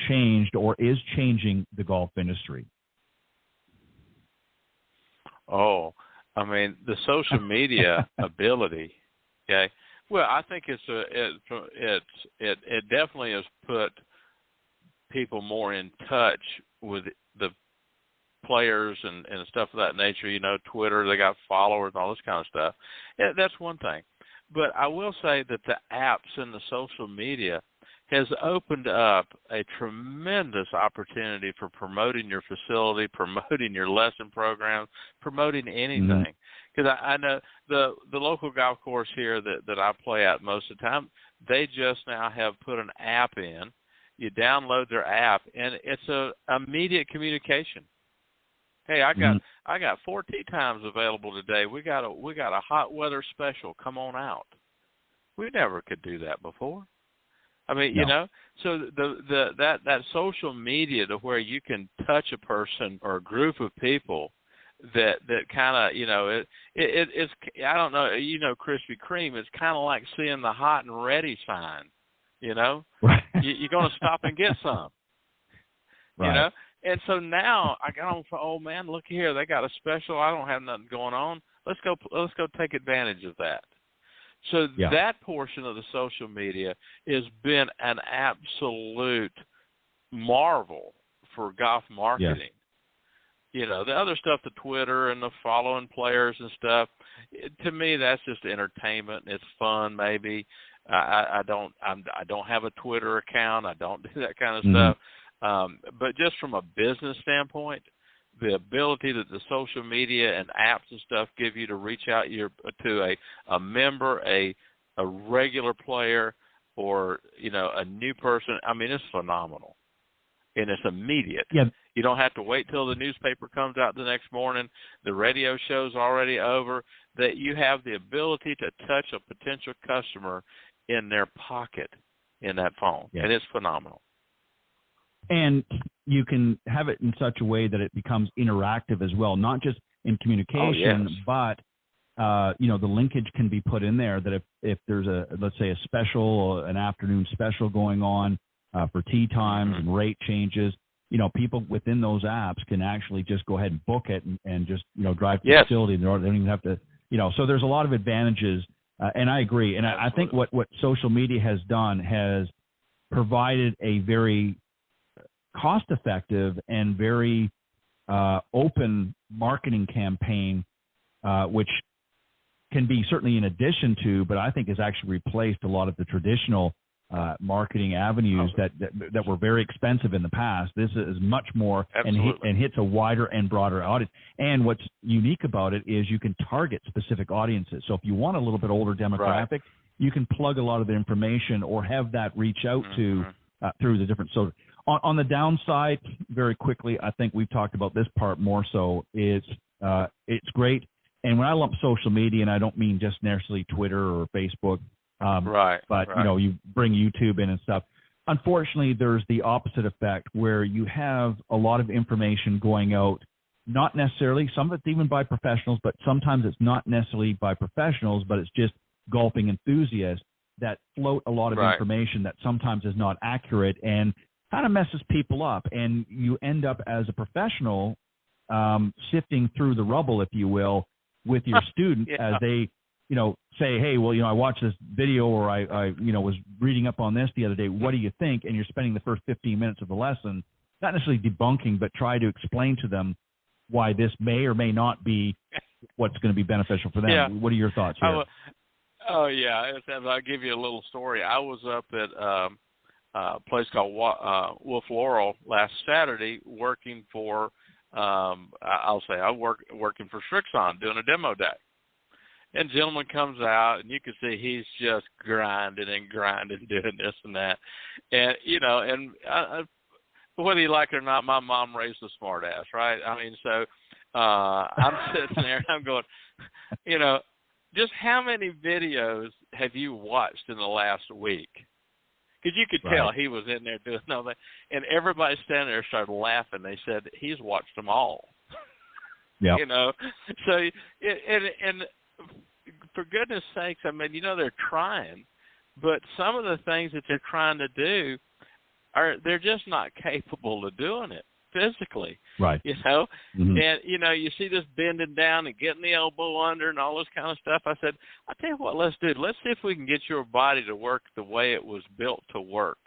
changed or is changing the golf industry? Oh, I mean, the social media ability. Okay. Well, I think it definitely has put people more in touch with the players and stuff of that nature. Twitter, they got followers and all this kind of stuff. Yeah, that's one thing. But I will say that the apps and the social media has opened up a tremendous opportunity for promoting your facility, promoting your lesson program, promoting anything. Because I know the local golf course here that I play at most of the time, they just now have put an app in. You download their app, and it's a immediate communication. Hey, I got 4 tee times available today. We got a hot weather special. Come on out. We never could do that before. I mean, so that social media to where you can touch a person or a group of people that kind of, it's I don't know, Krispy Kreme, it's kind of like seeing the hot and ready sign, You're going to stop and get some, And so now I got on for, oh man, look here, they got a special. I don't have nothing going on. Let's go take advantage of that. So that portion of the social media has been an absolute marvel for golf marketing. The other stuff, the Twitter and the following players and stuff, to me that's just entertainment. It's fun, maybe. I don't have a Twitter account. I don't do that kind of stuff. But just from a business standpoint, the ability that the social media and apps and stuff give you to reach out to a member, a regular player, or a new person, I mean, it's phenomenal, and it's immediate. You don't have to wait till the newspaper comes out the next morning. The radio show's already over. That you have the ability to touch a potential customer in their pocket in that phone, and it's phenomenal. And you can have it in such a way that it becomes interactive as well, not just in communication, but the linkage can be put in there that if there's let's say a special, an afternoon special going on for tee times and rate changes, people within those apps can actually just go ahead and book it and just, drive to the facility. They don't even have to, so there's a lot of advantages. And I agree. And I think what social media has done has provided a very cost-effective and very open marketing campaign which can be certainly in addition to, but I think has actually replaced a lot of the traditional marketing avenues that were very expensive in the past. This is much more and hits a wider and broader audience. And what's unique about it is you can target specific audiences. So if you want a little bit older demographic, you can plug a lot of the information or have that reach out to through the different. So on the downside, very quickly, I think we've talked about this part more so, it's great. And when I lump social media, and I don't mean just necessarily Twitter or Facebook, but you bring YouTube in and stuff. Unfortunately, there's the opposite effect where you have a lot of information going out, not necessarily, some of it's even by professionals, but sometimes it's not necessarily by professionals, but it's just golfing enthusiasts that float a lot of information that sometimes is not accurate and kind of messes people up. And you end up as a professional sifting through the rubble, if you will, with your student as they, say, hey, well, I watched this video or I was reading up on this the other day. What do you think? And you're spending the first 15 minutes of the lesson, not necessarily debunking, but try to explain to them why this may or may not be what's going to be beneficial for them. Yeah. What are your thoughts here? I'll give you a little story. I was up at a place called Wolf Laurel last Saturday working for, working for Strixon doing a demo day. And gentleman comes out, and you can see he's just grinding, doing this and that. And, whether you like it or not, my mom raised a smart ass, right? I mean, so I'm sitting there, and I'm going, just how many videos have you watched in the last week? Because you could tell he was in there doing all that. And everybody standing there started laughing. They said, he's watched them all. Yeah. So, and for goodness sakes, I mean, they're trying, but some of the things that they're trying to do they're just not capable of doing it physically. Right. Mm-hmm. And, you see this bending down and getting the elbow under and all this kind of stuff. I said, I'll tell you what, let's do. Let's see if we can get your body to work the way it was built to work.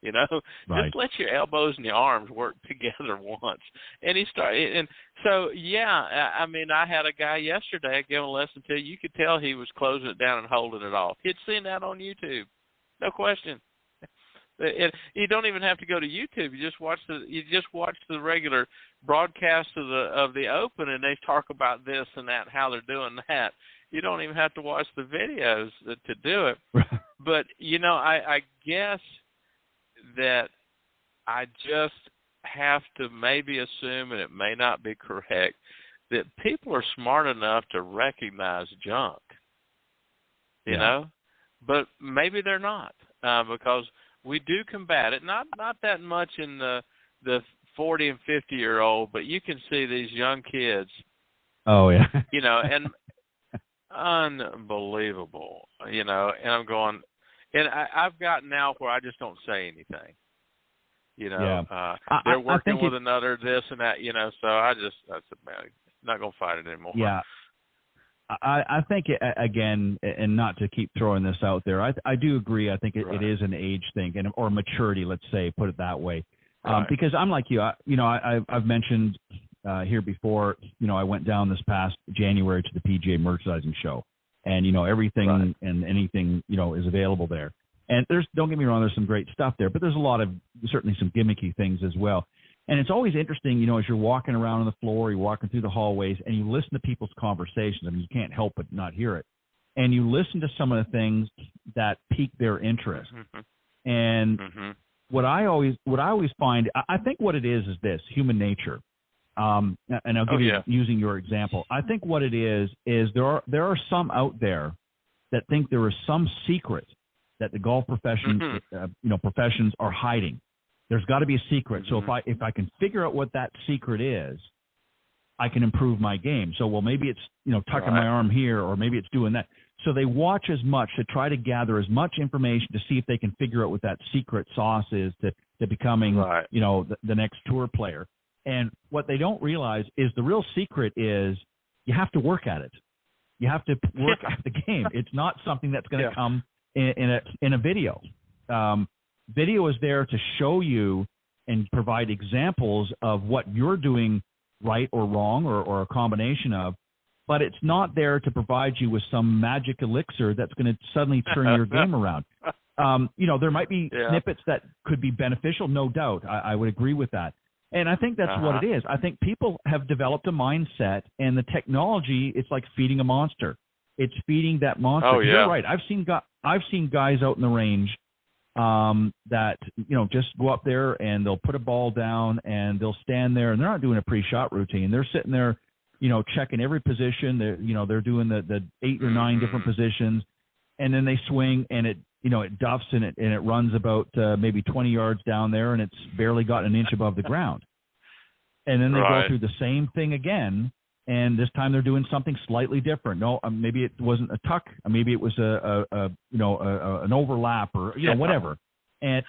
Just let your elbows and your arms work together once. And he started, and so, I mean, I had a guy yesterday, I gave him a lesson to you could tell he was closing it down and holding it off. He'd seen that on YouTube. No question. You don't even have to go to YouTube. You just watch the regular broadcast of the Open, and they talk about this and that, how they're doing that. You don't even have to watch the videos to do it. But I guess that I just have to maybe assume, and it may not be correct, that people are smart enough to recognize junk. You know, but maybe they're not because we do combat it, not that much in the 40 and 50-year-old, but you can see these young kids. Oh, yeah. And unbelievable, and I'm going, and I've gotten now where I just don't say anything. They're working with another, this and that, so I said, man, I'm not going to fight it anymore. Yeah. I think, again, and not to keep throwing this out there, I do agree. I think it is an age thing or maturity, let's say, put it that way. Because I'm like you, I've mentioned here before, I went down this past January to the PGA merchandising show. And, everything and anything, is available there. And don't get me wrong, there's some great stuff there, but there's a lot of certainly some gimmicky things as well. And it's always interesting, as you're walking around on the floor, you're walking through the hallways, and you listen to people's conversations. I mean, you can't help but not hear it. And you listen to some of the things that pique their interest. Mm-hmm. And what I always find, I think what it is this, human nature. And I'll give you, using your example, I think what it is there are some out there that think there is some secret that the golf profession, professions are hiding. There's got to be a secret. So if I can figure out what that secret is, I can improve my game. So, well, maybe it's, tucking my arm here, or maybe it's doing that. So they watch as much to try to gather as much information to see if they can figure out what that secret sauce is to becoming, the next tour player. And what they don't realize is the real secret is you have to work at it. You have to work at the game. It's not something that's going to come in a video. Video is there to show you and provide examples of what you're doing right or wrong or a combination of. but it's not there to provide you with some magic elixir that's going to suddenly turn your game around. There might be snippets that could be beneficial, no doubt. I would agree with that. And I think that's what it is. I think people have developed a mindset, and the technology, it's like feeding a monster. It's feeding that monster. Oh, yeah. You're right. I've seen guys out in the range that, just go up there and they'll put a ball down and they'll stand there, and they're not doing a pre-shot routine. They're sitting there, checking every position. They're doing the 8 or 9 different positions, and then they swing, and it duffs and it runs about maybe 20 yards down there, and it's barely got an inch above the ground. And then they go through the same thing again, and this time they're doing something slightly different. No, maybe it wasn't a tuck, maybe it was an overlap, or whatever. And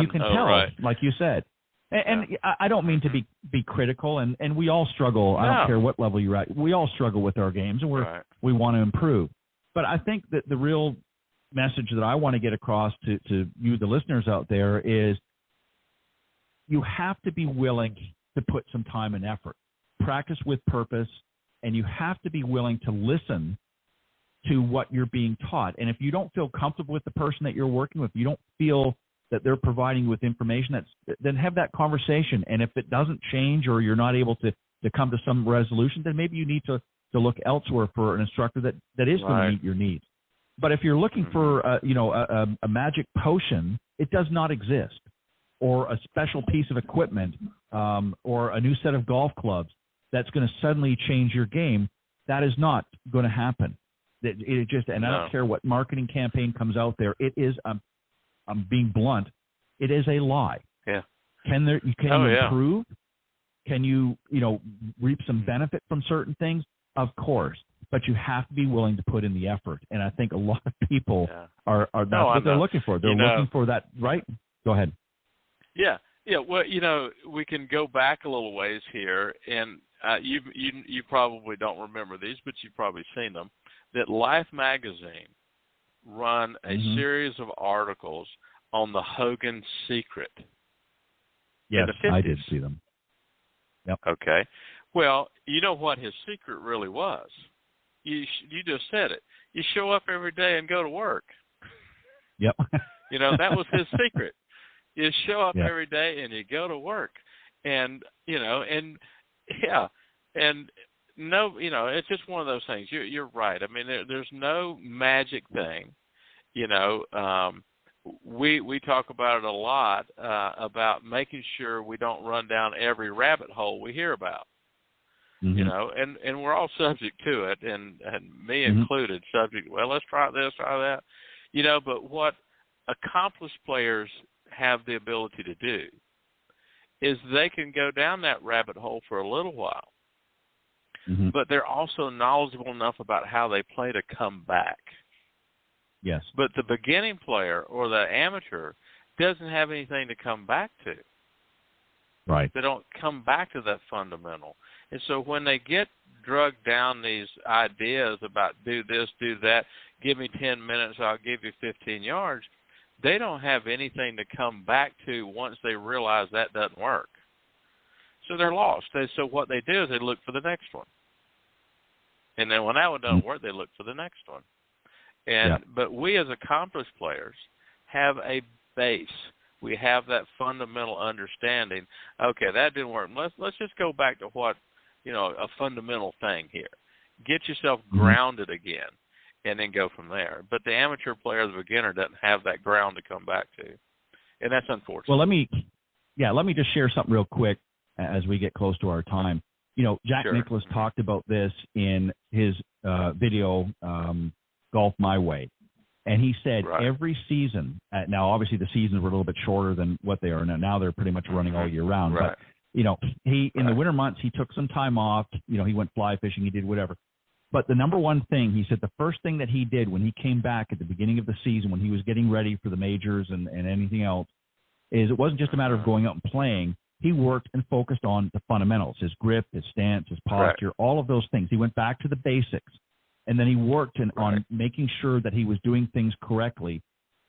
you can tell, like you said. And I don't mean to be critical, and we all struggle. I don't care what level you're at. We all struggle with our games, and we want to improve. But I think that the real message that I want to get across to you, the listeners out there, is you have to be willing to put some time and effort. Practice with purpose, and you have to be willing to listen to what you're being taught. And if you don't feel comfortable with the person that you're working with, you don't feel that they're providing you with information, then have that conversation. And if it doesn't change, or you're not able to come to some resolution, then maybe you need to look elsewhere for an instructor that is going to meet your needs. But if you're looking for a magic potion, it does not exist, or a special piece of equipment, or a new set of golf clubs that's going to suddenly change your game. That is not going to happen. It just, and I don't care what marketing campaign comes out there. It is, I'm being blunt, it is a lie. Yeah. Can you improve? Can you reap some benefit from certain things? Of course. But you have to be willing to put in the effort. And I think a lot of people are that's what they're looking for. They're looking for that, right? Go ahead. Yeah. Yeah. Well, we can go back a little ways here, and you probably don't remember these, but you've probably seen them, that Life magazine run a series of articles on the Hogan secret. Yes, I did see them. Yep. Okay. Well, you know what his secret really was? You just said it. You show up every day and go to work. Yep. That was his secret. You show up every day and you go to work, and it's just one of those things. You're right. I mean, there's no magic thing. We talk about it a lot about making sure we don't run down every rabbit hole we hear about. And we're all subject to it, and me included, subject. Well, let's try this, try that, But what accomplished players have the ability to do is they can go down that rabbit hole for a little while, but they're also knowledgeable enough about how they play to come back. Yes. But the beginning player or the amateur doesn't have anything to come back to. Right. They don't come back to that fundamental. And so when they get drugged down these ideas about do this, do that, give me 10 minutes, I'll give you 15 yards, they don't have anything to come back to once they realize that doesn't work. So they're lost. So what they do is they look for the next one. And then when that one doesn't work, they look for the next one. But we as accomplished players have a base. We have that fundamental understanding. Okay, that didn't work. Let's just go back to what, a fundamental thing here. Get yourself grounded again, and then go from there. But the amateur player, the beginner, doesn't have that ground to come back to, and that's unfortunate. Well, let me just share something real quick as we get close to our time. Jack Nicklaus talked about this in his video, Golf My Way. And he said every season, now obviously the seasons were a little bit shorter than what they are now. Now they're pretty much running all year round. Right. But, he in the winter months, he took some time off. He went fly fishing, he did whatever. But the number one thing, he said the first thing that he did when he came back at the beginning of the season, when he was getting ready for the majors and anything else, is it wasn't just a matter of going out and playing. He worked and focused on the fundamentals, his grip, his stance, his posture, all of those things. He went back to the basics. And then he worked on making sure that he was doing things correctly.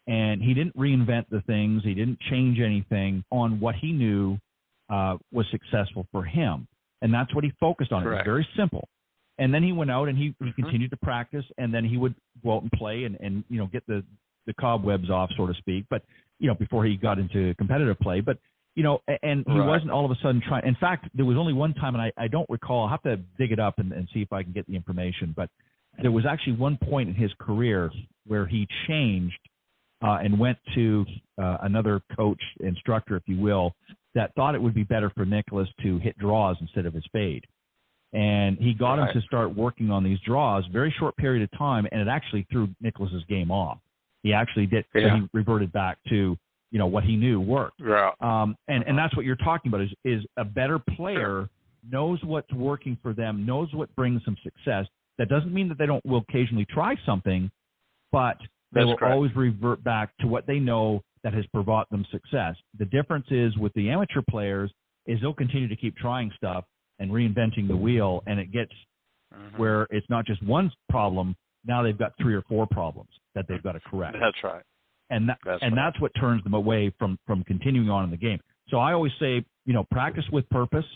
And he didn't reinvent the things. He didn't change anything on what he knew was successful for him. And that's what he focused on. It was very simple. And then he went out and he continued to practice, and then he would go out and play and get the cobwebs off, so to speak. But, before he got into competitive play. But, and he wasn't all of a sudden trying. In fact, there was only one time, and I don't recall. I'll have to dig it up and see if I can get the information. But there was actually one point in his career where he changed and went to another coach, instructor, if you will, that thought it would be better for Nicholas to hit draws instead of his fade. And he got him to start working on these draws, very short period of time, and it actually threw Nicholas's game off. He actually did. So he reverted back to what he knew worked. Yeah. And that's what you're talking about is a better player knows what's working for them, knows what brings them success. That doesn't mean that they will occasionally try something, but they will always revert back to what they know that has brought them success. The difference is with the amateur players is they'll continue to keep trying stuff and reinventing the wheel, and it gets where it's not just one problem. Now they've got 3 or 4 problems that they've got to correct. That's right. And that's what turns them away from continuing on in the game. So I always say, practice with purpose,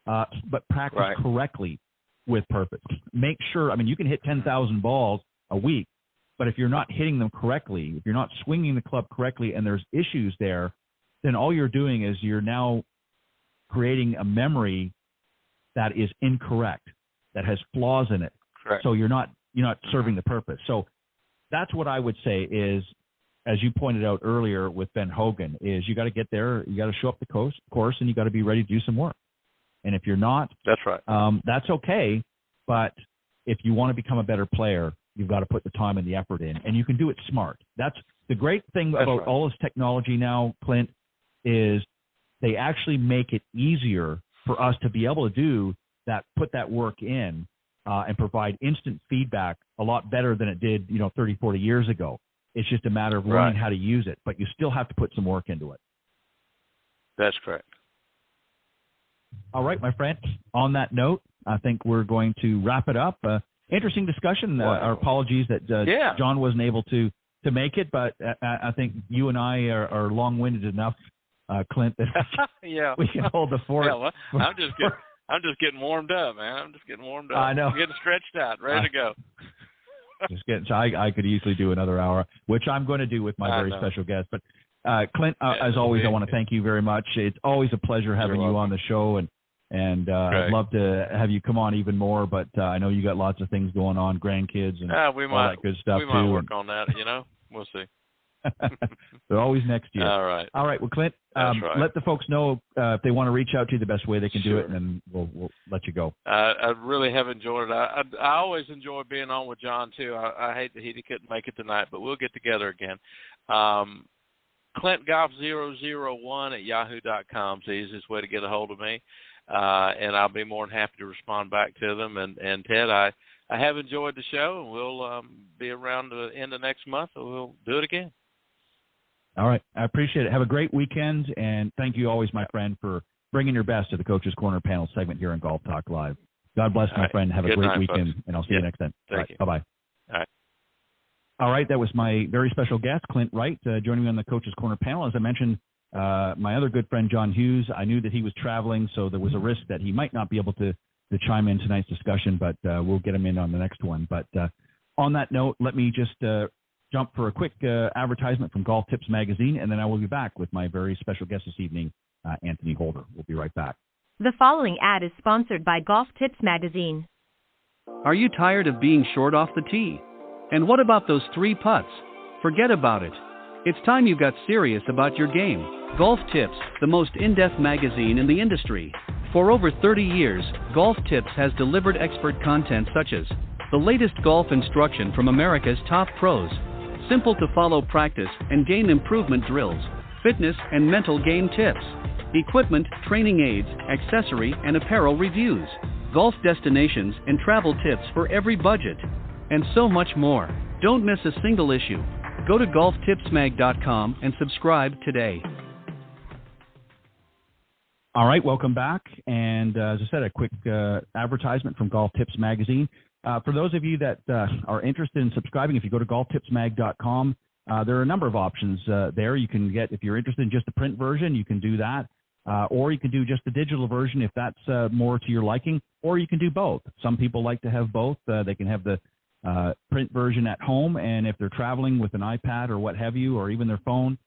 but practice correctly with purpose. Make sure, you can hit 10,000 balls a week, but if you're not hitting them correctly, if you're not swinging the club correctly and there's issues there, then all you're doing is you're now creating a memory that is incorrect, that has flaws in it. Correct. So you're not serving the purpose. So that's what I would say is, as you pointed out earlier with Ben Hogan, is you got to get there, you got to show up the course, and you got to be ready to do some work. And if you're not, that's right. That's okay. But if you want to become a better player, you've got to put the time and the effort in, and you can do it smart. That's the great thing about all this technology now, Clint, is they actually make it easier for us to be able to do that, put that work in, and provide instant feedback a lot better than it did, 30, 40 years ago. It's just a matter of learning how to use it, but you still have to put some work into it. That's correct. All right, my friend. On that note, I think we're going to wrap it up. Interesting discussion. Our apologies that John wasn't able to make it, but I think you and I are long-winded enough, Clint, that we can hold the fort. Yeah, well, I'm just getting warmed up, man. I'm just getting warmed up. I know. I'm getting stretched out, ready to go. I could easily do another hour, which I'm going to do with my very special guest. But Clint, as always, I want to thank you very much. It's always a pleasure having you on the show, and I'd love to have you come on even more. But I know you got lots of things going on, grandkids and all that good stuff too. We might work on that. We'll see. They're always next year. All right. Well, Clint, let the folks know if they want to reach out to you the best way they can do it, and then we'll let you go. I really have enjoyed it. I always enjoy being on with John, too. I hate that he couldn't make it tonight, but we'll get together again. ClintGolf001 @yahoo.com is the easiest way to get a hold of me, and I'll be more than happy to respond back to them. And Ted, I have enjoyed the show, and we'll be around the end of next month, and we'll do it again. All right. I appreciate it. Have a great weekend, and thank you always, my friend, for bringing your best to the Coach's Corner panel segment here on Golf Talk Live. God bless, my friend. Have a great weekend, folks. And I'll see you next time. Thank you. Bye-bye. All right. All right. That was my very special guest, Clint Wright, joining me on the Coach's Corner panel. As I mentioned, my other good friend, John Hughes, I knew that he was traveling, so there was a risk that he might not be able to chime in tonight's discussion, but we'll get him in on the next one. But on that note, let me just jump for a quick advertisement from Golf Tips Magazine, and then I will be back with my very special guest this evening, Anthony Holder. We'll be right back. The following ad is sponsored by Golf Tips Magazine. Are you tired of being short off the tee? And what about those 3 putts? Forget about it. It's time you got serious about your game. Golf Tips, the most in-depth magazine in the industry. For over 30 years, Golf Tips has delivered expert content such as the latest golf instruction from America's top pros, simple-to-follow practice and game improvement drills, fitness and mental game tips, equipment, training aids, accessory and apparel reviews, golf destinations and travel tips for every budget, and so much more. Don't miss a single issue. Go to golftipsmag.com and subscribe today. All right, welcome back. And as I said, a quick advertisement from Golf Tips Magazine. For those of you that are interested in subscribing, if you go to golftipsmag.com, there are a number of options there. You can get, if you're interested in just the print version, you can do that. or you can do just the digital version if that's more to your liking, or you can do both. Some people like to have both. They can have the print version at home, and if they're traveling with an iPad or what have you, or even their phone,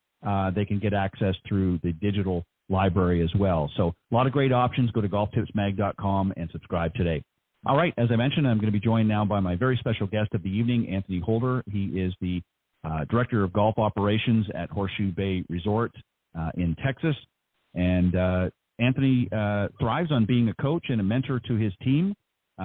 they can get access through the digital library as well. So a lot of great options. Go to golftipsmag.com and subscribe today. All right, as I mentioned, I'm going to be joined now by my very special guest of the evening, Anthony Holder. He is the Director of Golf Operations at Horseshoe Bay Resort in Texas. And Anthony thrives on being a coach and a mentor to his team.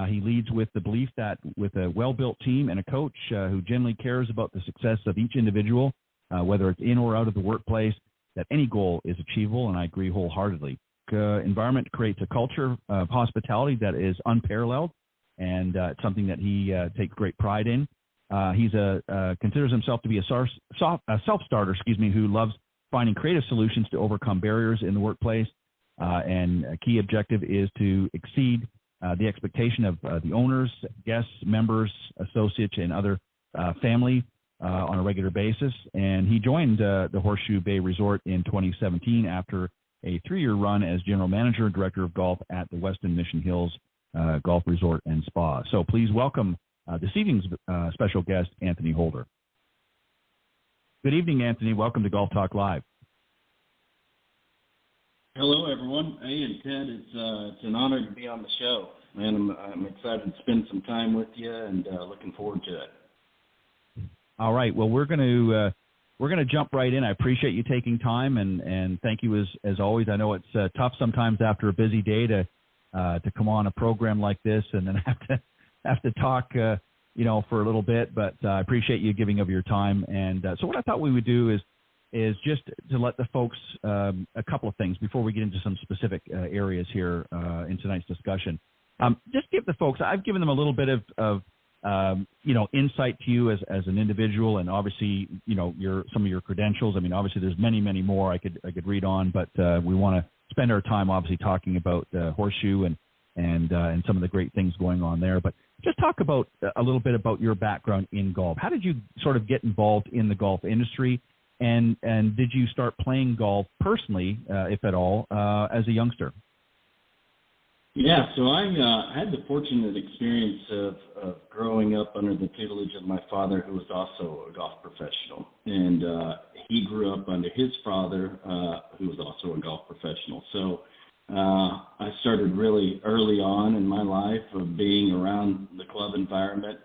He leads with the belief that with a well-built team and a coach who genuinely cares about the success of each individual, whether it's in or out of the workplace, that any goal is achievable, and I agree wholeheartedly. Environment creates a culture of hospitality that is unparalleled, and it's something that he takes great pride in. He's considers himself to be a self-starter, who loves finding creative solutions to overcome barriers in the workplace, and a key objective is to exceed the expectation of the owners, guests, members, associates, and other family on a regular basis. And he joined the Horseshoe Bay Resort in 2017 after a 3-year run as General Manager and Director of Golf at the Westin Mission Hills Golf Resort and Spa. So please welcome this evening's special guest, Anthony Holder. Good evening, Anthony. Welcome to Golf Talk Live. Hello, everyone. Hey, and Ted, it's an honor to be on the show, man. I'm excited to spend some time with you, and looking forward to it. All right. Well, we're going to jump right in. I appreciate you taking time, and thank you as always. I know it's tough sometimes after a busy day to come on a program like this and then have to talk for a little bit. But I appreciate you giving of your time. And so what I thought we would do is just to let the folks a couple of things before we get into some specific areas here in tonight's discussion. Just give the folks, I've given them a little bit of insight to you as an individual, and obviously, some of your credentials. I mean, obviously there's many, many more I could read on, but we want to spend our time obviously talking about Horseshoe and some of the great things going on there. But just talk about a little bit about your background in golf. How did you sort of get involved in the golf industry? And did you start playing golf personally, if at all, as a youngster? Yeah, so I had the fortunate experience of growing up under the tutelage of my father, who was also a golf professional. And he grew up under his father, who was also a golf professional. So I started really early on in my life of being around the club environment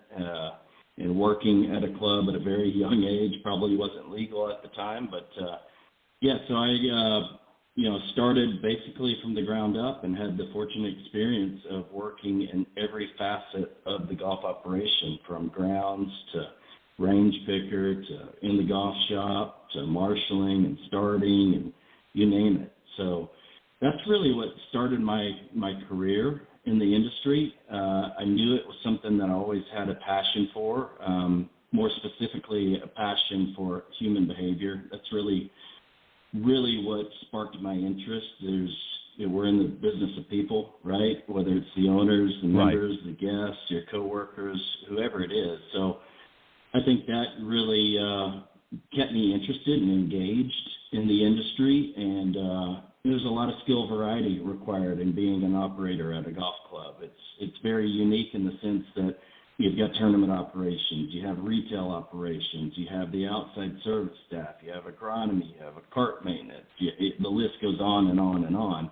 and working at a club at a very young age. Probably wasn't legal at the time, but so I started basically from the ground up and had the fortunate experience of working in every facet of the golf operation, from grounds to range picker to in the golf shop to marshalling and starting and you name it. So that's really what started my career in the industry. I knew it was something that I always had a passion for, more specifically a passion for human behavior. That's really what sparked my interest. We're in the business of people, right? Whether it's the owners, the members, the guests, your coworkers, whoever it is. So I think that really kept me interested and engaged in the industry. And there's a lot of skill variety required in being an operator at a golf club. It's very unique in the sense that you've got tournament operations, you have retail operations, you have the outside service staff, you have agronomy, you have a cart maintenance. The list goes on and on and on.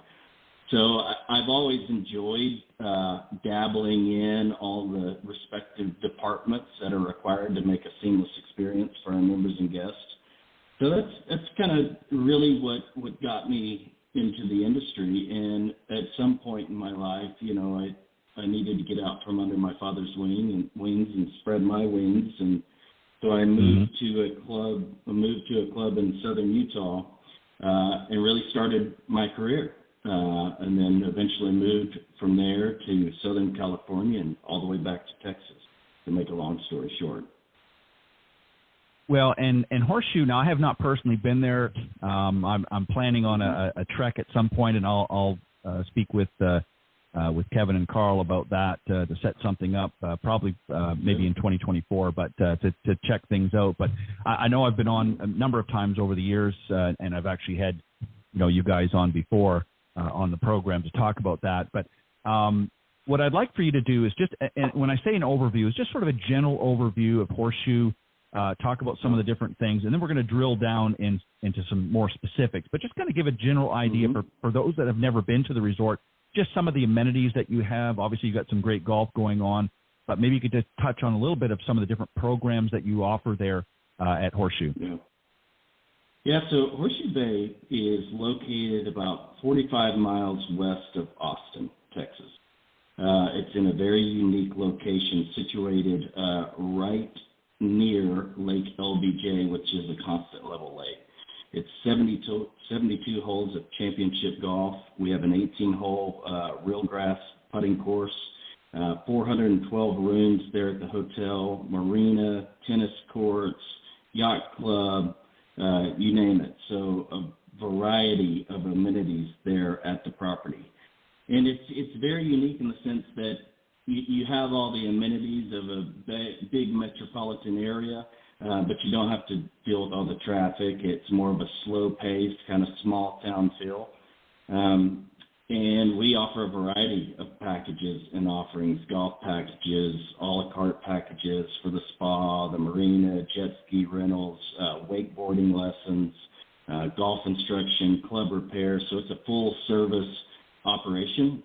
So I've always enjoyed dabbling in all the respective departments that are required to make a seamless experience for our members and guests. So that's kind of really what got me into the industry. And at some point in my life, I needed to get out from under my father's wings and spread my wings. And so I moved to a club in southern Utah and really started my career. And then eventually moved from there to Southern California and all the way back to Texas, to make a long story short. Well, and Horseshoe, now I have not personally been there. I'm planning on a trek at some point, and I'll speak with Kevin and Carl about that to set something up, probably maybe in 2024, but to check things out. But I know I've been on a number of times over the years, and I've actually had you guys on before on the program to talk about that. But what I'd like for you to do is just, and when I say an overview, is just sort of a general overview of Horseshoe, talk about some of the different things, and then we're going to drill down into some more specifics. But just kind of give a general idea for those that have never been to the resort, just some of the amenities that you have. Obviously, you've got some great golf going on, but maybe you could just touch on a little bit of some of the different programs that you offer there at Horseshoe. Yeah, so Horseshoe Bay is located about 45 miles west of Austin, Texas. It's in a very unique location situated right near Lake LBJ, which is a constant level lake. It's 72 holes of championship golf. We have an 18-hole real grass putting course, 412 rooms there at the hotel, marina, tennis courts, yacht club, you name it. So a variety of amenities there at the property. And it's very unique in the sense that you have all the amenities of a big metropolitan area, but you don't have to deal with all the traffic. It's more of a slow-paced, kind of small-town feel. And we offer a variety of packages and offerings, golf packages, a la carte packages for the spa, the marina, jet ski rentals, wakeboarding lessons, golf instruction, club repair. So it's a full-service operation.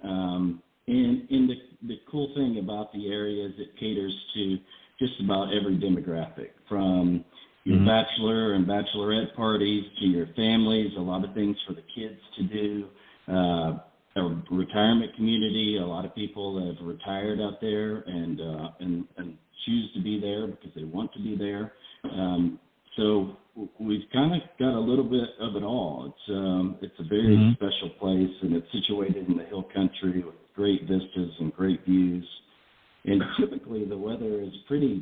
And the cool thing about the area is it caters to just about every demographic, from your bachelor and bachelorette parties to your families, a lot of things for the kids to do, a retirement community. A lot of people have retired out there and choose to be there because they want to be there. So we've kind of got a little bit of it all. It's a very special place, and it's situated in the hill country with great vistas and great views. And typically the weather is pretty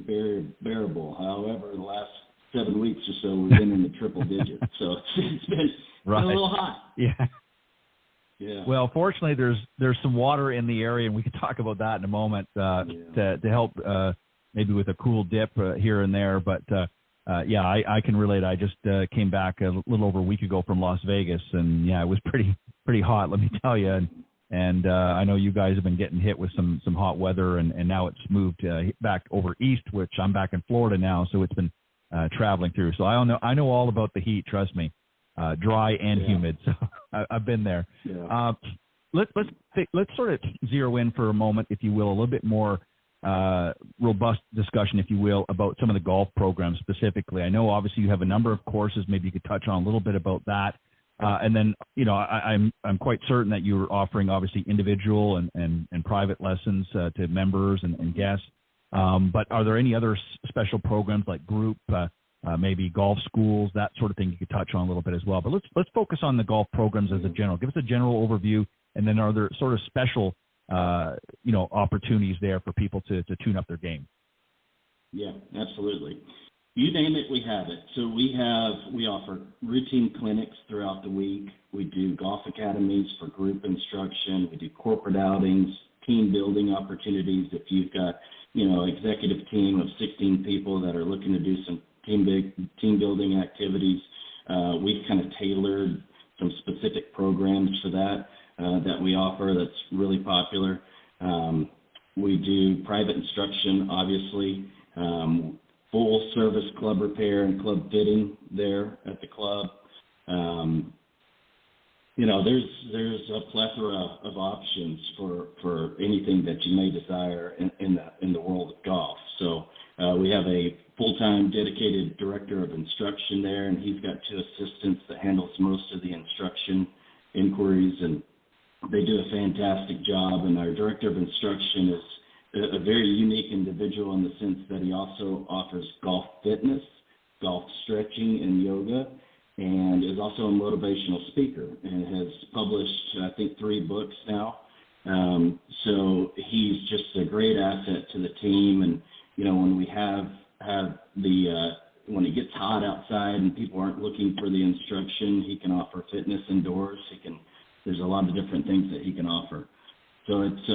bearable. However, the last 7 weeks or so we've been in the triple digits, so it's been a little hot. Yeah. Well, fortunately, there's some water in the area, and we can talk about that in a moment to help maybe with a cool dip here and there. But I can relate. I just came back a little over a week ago from Las Vegas, and it was pretty hot, let me tell you. And I know you guys have been getting hit with some hot weather, and now it's moved back over east, which I'm back in Florida now, so it's been traveling through. So I know all about the heat. Trust me. Dry and humid, so I've been there. Let's sort of zero in for a moment, if you will, a little bit more robust discussion, if you will, about some of the golf programs specifically. I know obviously you have a number of courses. Maybe you could touch on a little bit about that, and then I'm quite certain that you're offering obviously individual and private lessons to members and guests. But are there any other special programs like group? Maybe golf schools, that sort of thing you could touch on a little bit as well. But let's focus on the golf programs as a general. Give us a general overview, and then are there sort of special opportunities there for people to tune up their game? Yeah, absolutely. You name it, we have it. So we offer routine clinics throughout the week. We do golf academies for group instruction. We do corporate outings, team building opportunities. If you've got executive team of 16 people that are looking to do some team building activities. We've kind of tailored some specific programs for that we offer that's really popular. We do private instruction, obviously, full service club repair and club fitting there at the club. There's a plethora of options for anything that you may desire in the world of golf. So we have a full-time dedicated director of instruction there, and he's got 2 assistants that handles most of the instruction inquiries, and they do a fantastic job. And our director of instruction is a very unique individual in the sense that he also offers golf fitness, golf stretching, and yoga, and is also a motivational speaker and has published, I think, 3 books now. So he's just a great asset to the team. And, when we have when it gets hot outside and people aren't looking for the instruction, he can offer fitness indoors. There's a lot of different things that he can offer. So it's,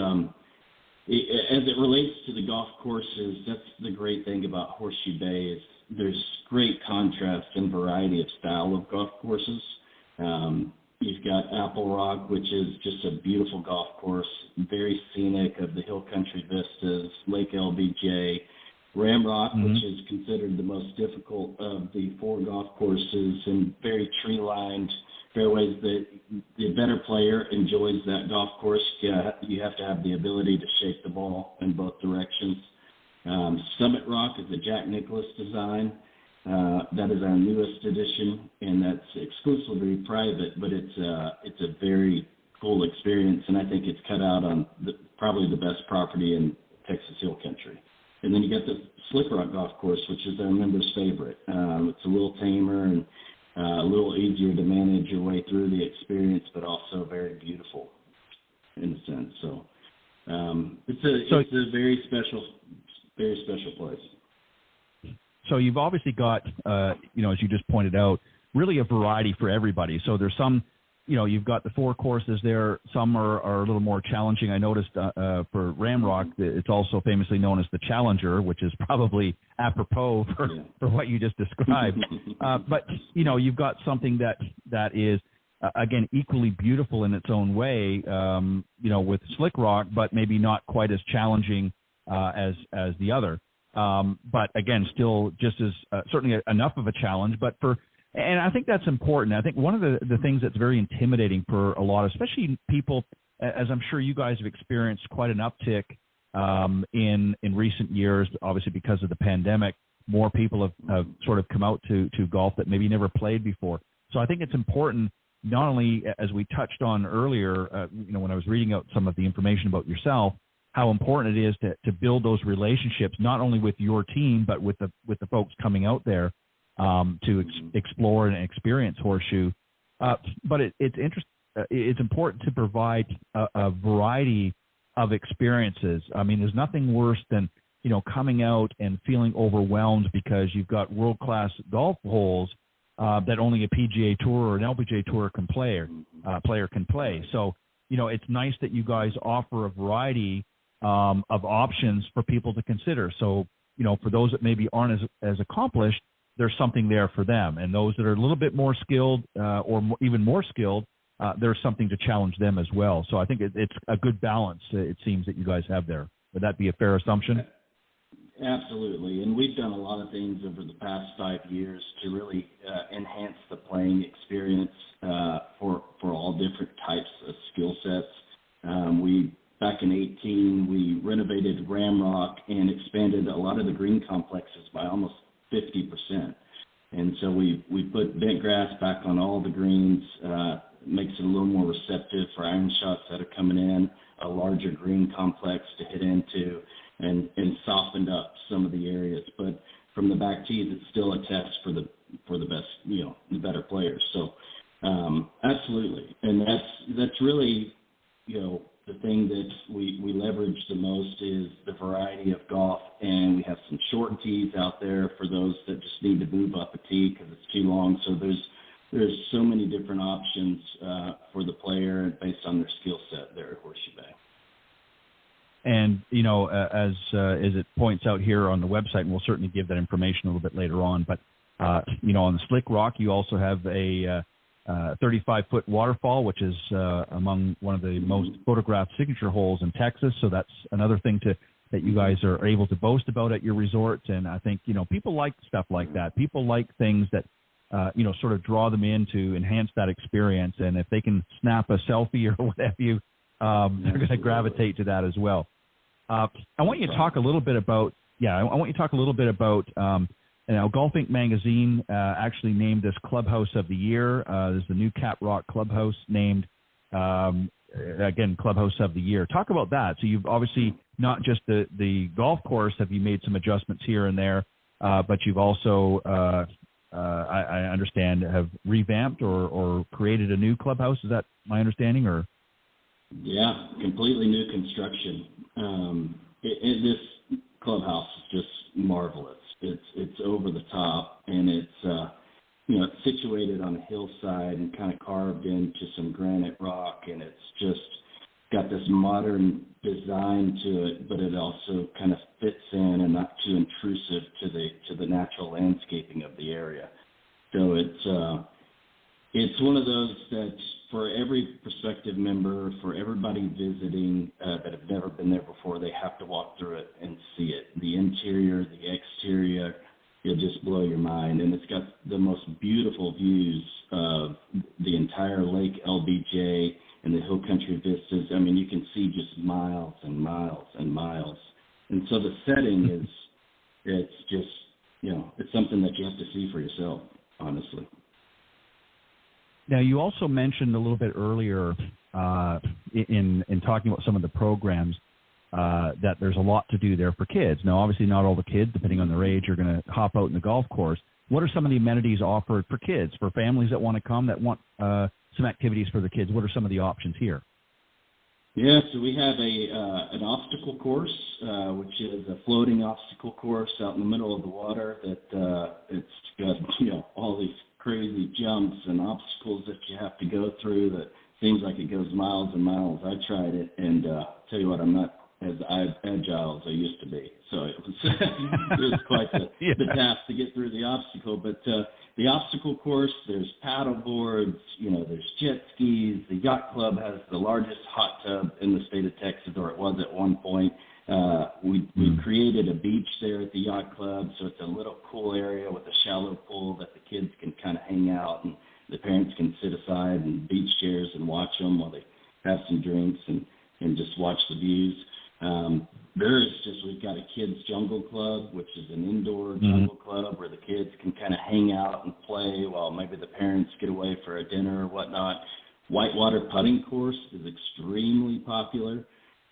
as it relates to the golf courses, that's the great thing about Horseshoe Bay is there's great contrast and variety of style of golf courses. You've got Apple Rock, which is just a beautiful golf course, very scenic of the hill country vistas, Lake LBJ. Ramrock, which is considered the most difficult of the 4 golf courses, and very tree-lined fairways that the better player enjoys that golf course. You have to have the ability to shake the ball in both directions. Summit Rock is a Jack Nicklaus design. That is our newest addition, and that's exclusively private, but it's a very cool experience, and I think it's cut out on probably the best property in Texas Hill Country. And then you got the Slick Rock Golf Course, which is our members' favorite. It's a little tamer and a little easier to manage your way through the experience, but also very beautiful in a sense. So it's a very special place. So you've obviously got, as you just pointed out, really a variety for everybody. So there's some, you've got the 4 courses there. Some are a little more challenging. I noticed for Ramrock, it's also famously known as the Challenger, which is probably apropos for what you just described. But, you've got something that is, again, equally beautiful in its own way, with Slick Rock, but maybe not quite as challenging as the other. But again, still just as certainly enough of a challenge. And I think that's important. I think one of the things that's very intimidating for a lot, especially people, as I'm sure you guys have experienced quite an uptick in recent years, obviously because of the pandemic, more people have sort of come out to golf that maybe never played before. So I think it's important, not only as we touched on earlier, when I was reading out some of the information about yourself, how important it is to build those relationships, not only with your team, but with the folks coming out there to explore and experience Horseshoe. But it's important to provide a variety of experiences. I mean, there's nothing worse than, coming out and feeling overwhelmed because you've got world-class golf holes that only a PGA Tour or an LPGA Tour player can play. So, it's nice that you guys offer a variety of options for people to consider. So, for those that maybe aren't as accomplished, there's something there for them. And those that are a little bit more skilled even more skilled, there's something to challenge them as well. So I think it's a good balance, it seems, that you guys have there. Would that be a fair assumption? Absolutely. And we've done a lot of things over the past 5 years to really enhance the playing experience for all different types of skill sets. Back in 2018, we renovated Ramrock and expanded a lot of the green complexes by almost 50%. And so we put bent grass back on all the greens, makes it a little more receptive for iron shots that are coming in, a larger green complex to hit into, and softened up some of the areas. But from the back tees, it's still a test for the best, the better players. So absolutely. And that's really, the thing that we leverage the most is the variety of golf, and we have some short tees out there for those that just need to move up a tee because it's too long. So there's so many different options for the player based on their skill set there at Horseshoe Bay. And, as it points out here on the website, and we'll certainly give that information a little bit later on, but, on the Slick Rock, you also have a 35-foot waterfall, which is among one of the most photographed signature holes in Texas. So that's another thing that you guys are able to boast about at your resort. And I think, people like stuff like that. People like things that, sort of draw them in to enhance that experience. And if they can snap a selfie or what have you, they're going to gravitate to that as well. I want you to talk a little bit about, Golf Inc. magazine actually named this Clubhouse of the Year. There's the new Cap Rock Clubhouse named, Clubhouse of the Year. Talk about that. So you've obviously not just the golf course, have you made some adjustments here and there, but you've also, I understand, have revamped or created a new clubhouse. Is that my understanding? Or? Yeah, completely new construction. This clubhouse is just marvelous. It's over the top, and it's it's situated on a hillside and kind of carved into some granite rock, and it's just got this modern design to it, but it also kind of fits in and not too intrusive to the natural landscaping of the area. So it's one of those that every prospective member, for everybody visiting that have never been there before, they have to walk through it and see it. The interior, the exterior, it'll just blow your mind. And it's got the most beautiful views of the entire Lake LBJ and the hill country vistas. I mean, you can see just miles and miles and miles. And so the setting is, it's just, it's something that you have to see for yourself, honestly. Now, you also mentioned a little bit earlier in talking about some of the programs that there's a lot to do there for kids. Now, obviously, not all the kids, depending on their age, are going to hop out in the golf course. What are some of the amenities offered for kids, for families that want to come, that want some activities for the kids? What are some of the options here? Yeah, so we have an obstacle course, which is a floating obstacle course out in the middle of the water that it's got, all these crazy jumps and obstacles that you have to go through that seems like it goes miles and miles. I tried it, and tell you what, I'm not as agile as I used to be. So it was quite the task to get through the obstacle. But the obstacle course, there's paddle boards, there's jet skis. The yacht club has the largest hot tub in the state of Texas, or it was at one point. We created a beach there at the yacht club, so it's a little cool area with a shallow pool that the kids can kind of hang out, and the parents can sit aside in beach chairs and watch them while they have some drinks and just watch the views. We've got a kids jungle club, which is an indoor jungle club where the kids can kind of hang out and play while maybe the parents get away for a dinner or whatnot. Whitewater putting course is extremely popular.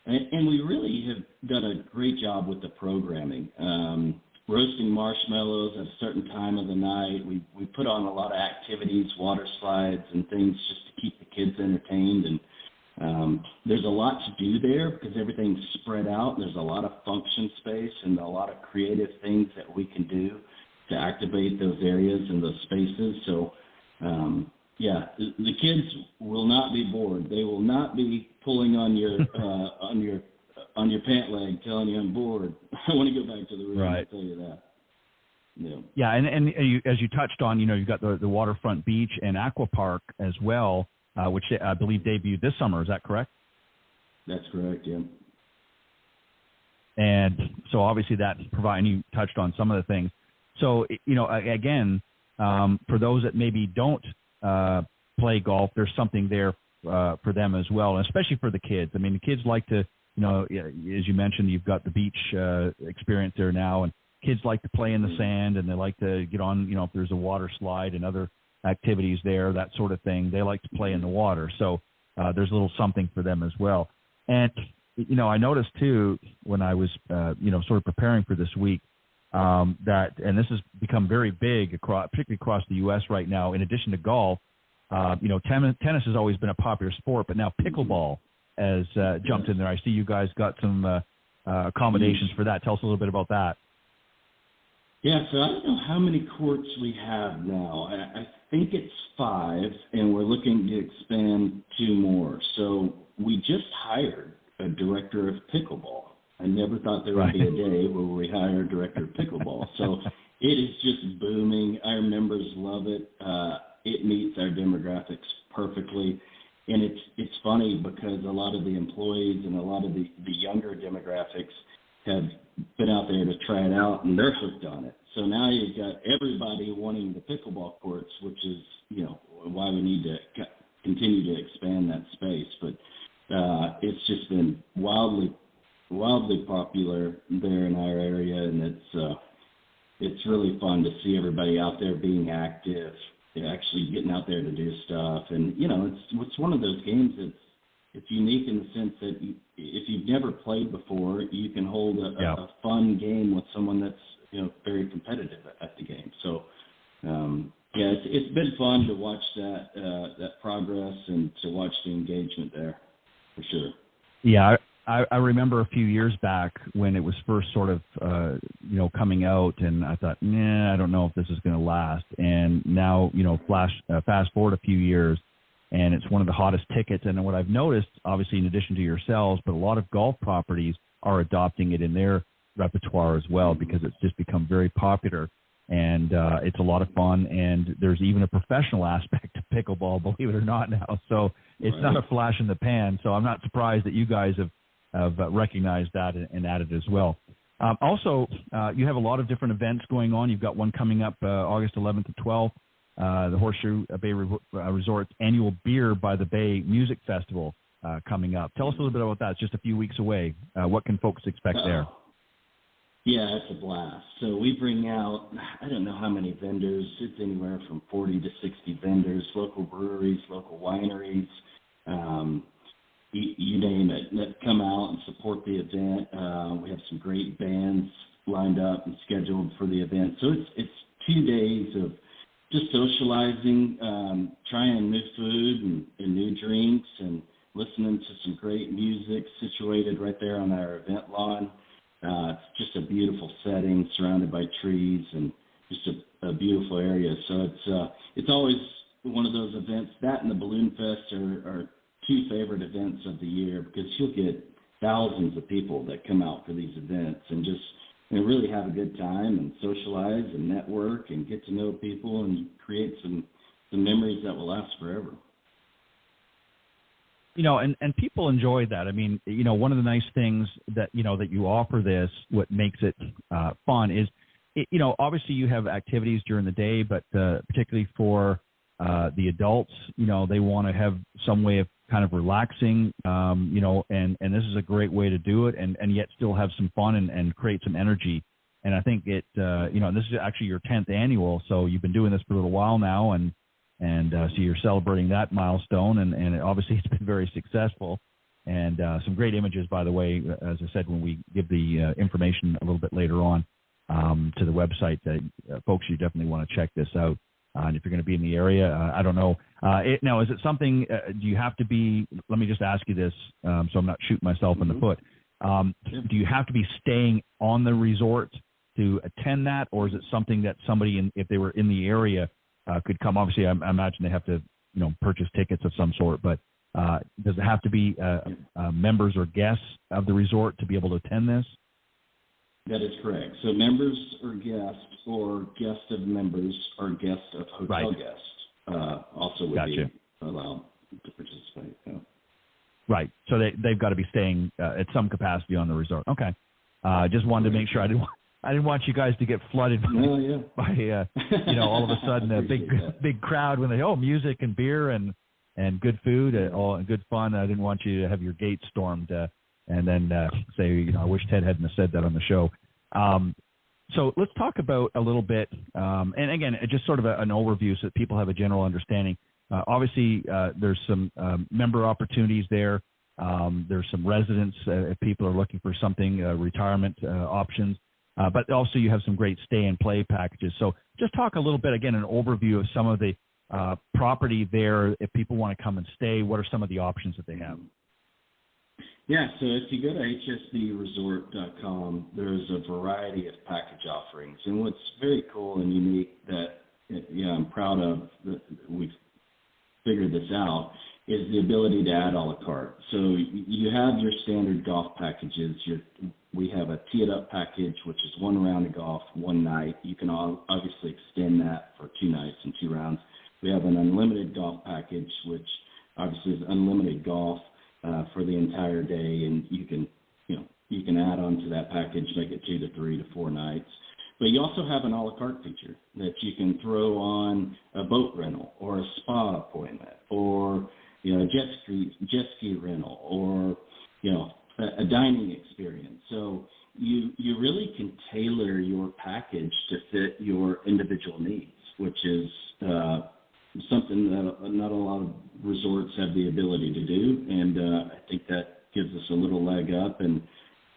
And we really have done a great job with the programming. Roasting marshmallows at a certain time of the night. We put on a lot of activities, water slides and things just to keep the kids entertained. And there's a lot to do there because everything's spread out. There's a lot of function space and a lot of creative things that we can do to activate those areas and those spaces. So, the kids will not be bored. They will not be pulling on your on your pant leg, telling you I'm bored. I want to go back to the room. Right. I'll tell you that. Yeah, and you, as you touched on, you've got the waterfront beach and aqua park as well, which I believe debuted this summer. Is that correct? That's correct. Yeah. And so obviously that's providing. You touched on some of the things. So again, for those that maybe don't play golf, there's something there for them as well, and especially for the kids. I mean, the kids like to, as you mentioned, you've got the beach experience there now, and kids like to play in the sand, and they like to get on, if there's a water slide and other activities there, that sort of thing. They like to play in the water, so there's a little something for them as well. And I noticed too when I was sort of preparing for this week that, and this has become very big particularly across the U.S. right now. In addition to golf, tennis has always been a popular sport, but now pickleball has jumped in there. I see you guys got some accommodations for that. Tell us a little bit about that. Yeah, so I don't know how many courts we have now. I think it's 5, and we're looking to expand 2 more. So we just hired a director of pickleball. I never thought there would be a day where we hire a director of pickleball. So it is just booming. Our members love it. It meets our demographics perfectly. And it's funny because a lot of the employees and a lot of the younger demographics have been out there to try it out, and they're hooked on it. So now you've got everybody wanting the pickleball courts, which is, why we need to continue to expand that space. But it's just been wildly popular there in our area, and it's really fun to see everybody out there being active, actually getting out there to do stuff. And it's one of those games it's unique in the sense that if you've never played before, you can hold a fun game with someone that's very competitive at the game. So it's been fun to watch that progress and to watch the engagement there, for sure. Yeah, I remember a few years back when it was first sort of coming out, and I thought, I don't know if this is going to last. And now fast forward a few years, and it's one of the hottest tickets. And what I've noticed, obviously in addition to yourselves, but a lot of golf properties are adopting it in their repertoire as well, because it's just become very popular, and it's a lot of fun. And there's even a professional aspect to pickleball, believe it or not now. So it's not a flash in the pan. So I'm not surprised that you guys have recognized that and added as well. Also, you have a lot of different events going on. You've got one coming up August 11th to 12th, the Horseshoe Bay Resort's annual Beer by the Bay Music Festival coming up. Tell us a little bit about that. It's just a few weeks away. What can folks expect there? Yeah, it's a blast. So we bring out, I don't know how many vendors. It's anywhere from 40 to 60 vendors, local breweries, local wineries, you name it, that come out and support the event. We have some great bands lined up and scheduled for the event. So it's 2 days of just socializing, trying new food and new drinks, and listening to some great music situated right there on our event lawn. It's just a beautiful setting surrounded by trees and just a beautiful area. So it's always one of those events. That and the Balloon Fest are two favorite events of the year, because you'll get thousands of people that come out for these events and just really have a good time and socialize and network and get to know people and create some memories that will last forever. And people enjoy that. I mean, one of the nice things that you offer this, what makes it fun is, obviously you have activities during the day, but particularly for the adults, they want to have some way of kind of relaxing, and this is a great way to do it and yet still have some fun and create some energy. And I think this is actually your 10th annual, so you've been doing this for a little while now, and so you're celebrating that milestone, and obviously it's been very successful. And some great images, by the way, as I said, when we give the information a little bit later on to the website. Folks, you definitely want to check this out. And if you're going to be in the area, I don't know. Now, is it something, do you have to be, let me just ask you this so I'm not shooting myself in the foot. Do you have to be staying on the resort to attend that, or is it something that somebody, if they were in the area, could come? Obviously, I imagine they have to, purchase tickets of some sort, but does it have to be members or guests of the resort to be able to attend this? That is correct. So members or guests, or guests of members or guests of hotel guests also would be allowed to participate. Yeah. Right. So they've got to be staying at some capacity on the resort. Okay. Just wanted to make sure. I didn't want you guys to get flooded by all of a sudden a big crowd when they music and beer and good food and good fun. I didn't want you to have your gate stormed and then say, I wish Ted hadn't have said that on the show. So let's talk about a little bit, and again, just sort of an overview so that people have a general understanding. Obviously, there's some member opportunities there. There's some residents if people are looking for something, retirement options. But also you have some great stay and play packages. So just talk a little bit, again, an overview of some of the property there. If people want to come and stay, what are some of the options that they have? Yeah, so if you go to hsbresort.com, there's a variety of package offerings. And what's very cool and unique that I'm proud of that we've figured this out is the ability to add a la carte. So you have your standard golf packages. We have a tee it up package, which is 1 round of golf, 1 night. You can obviously extend that for 2 nights and 2 rounds. We have an unlimited golf package, which obviously is unlimited golf for the entire day, and you can add on to that package, make it 2 to 3 to 4 nights. But you also have an a la carte feature that you can throw on a boat rental or a spa appointment or a jet ski rental or a dining experience. So you really can tailor your package to fit your individual needs, which is something that not a lot of resorts have the ability to do. And I think that gives us a little leg up and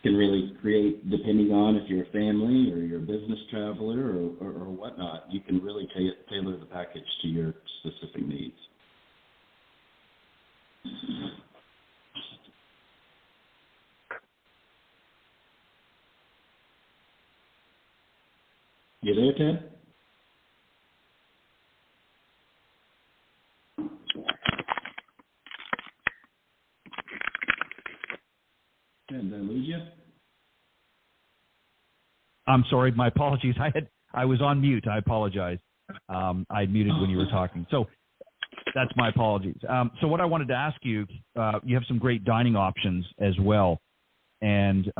can really create, depending on if you're a family or you're a business traveler or whatnot, you can really tailor the package to your specific needs. You there, Ted? Did I lose you? I'm sorry. My apologies. I was on mute. I apologize. I muted when you were talking. So That's my apologies. So what I wanted to ask you, you have some great dining options as well, and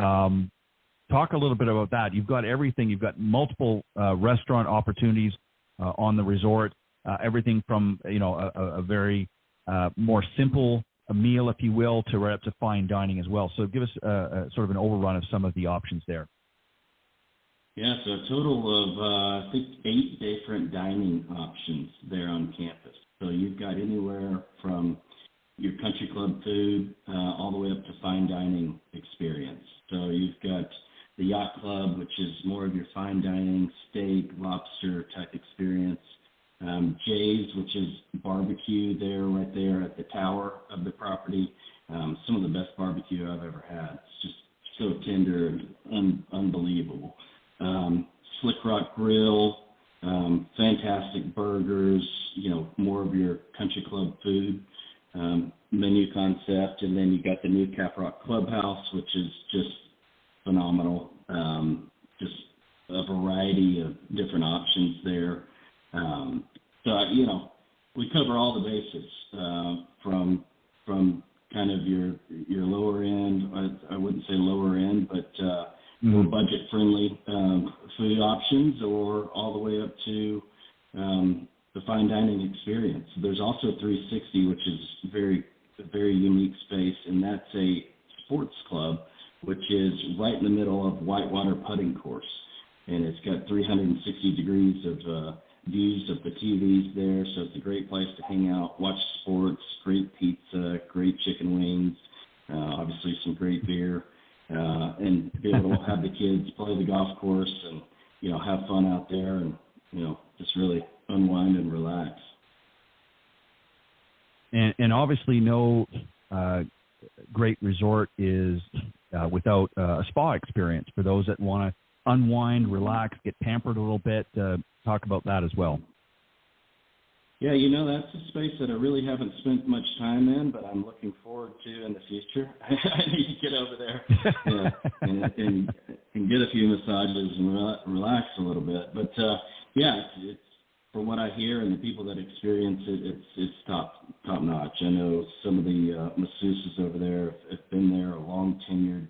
talk a little bit about that. You've got everything. You've got multiple restaurant opportunities on the resort. Everything from a very more simple meal, if you will, to right up to fine dining as well. So give us sort of an overrun of some of the options there. Yeah, so a total of, I think, 8 different dining options there on campus. So you've got anywhere from your country club food all the way up to fine dining experience. So you've got the Yacht Club, which is more of your fine dining, steak, lobster type experience. Jay's, which is barbecue right there at the tower of the property. Some of the best barbecue I've ever had. It's just so tender and unbelievable. Slick Rock Grill, fantastic burgers, more of your country club food menu concept. And then you got the new Cap Rock Clubhouse, which is just phenomenal. Just a variety of different options there. So, we cover all the bases from kind of your lower end. I wouldn't say lower end, but more budget-friendly food options, or all the way up to the fine dining experience. There's also 360, which is a very unique space, and that's a sports club, which is right in the middle of whitewater putting course. And it's got 360 degrees of views of the TVs there, so it's a great place to hang out, watch sports, great pizza, great chicken wings, obviously some great beer, and be able to have the kids play the golf course and, have fun out there and, just really unwind and relax. And obviously no great resort is without a spa experience for those that want to unwind, relax, get pampered a little bit. Talk about that as well. Yeah, that's a space that I really haven't spent much time in, but I'm looking forward to in the future. I need to get over there and get a few massages and relax a little bit. But, it's from what I hear and the people that experience it, it's top notch. I know some of the masseuses over there have been there, long tenured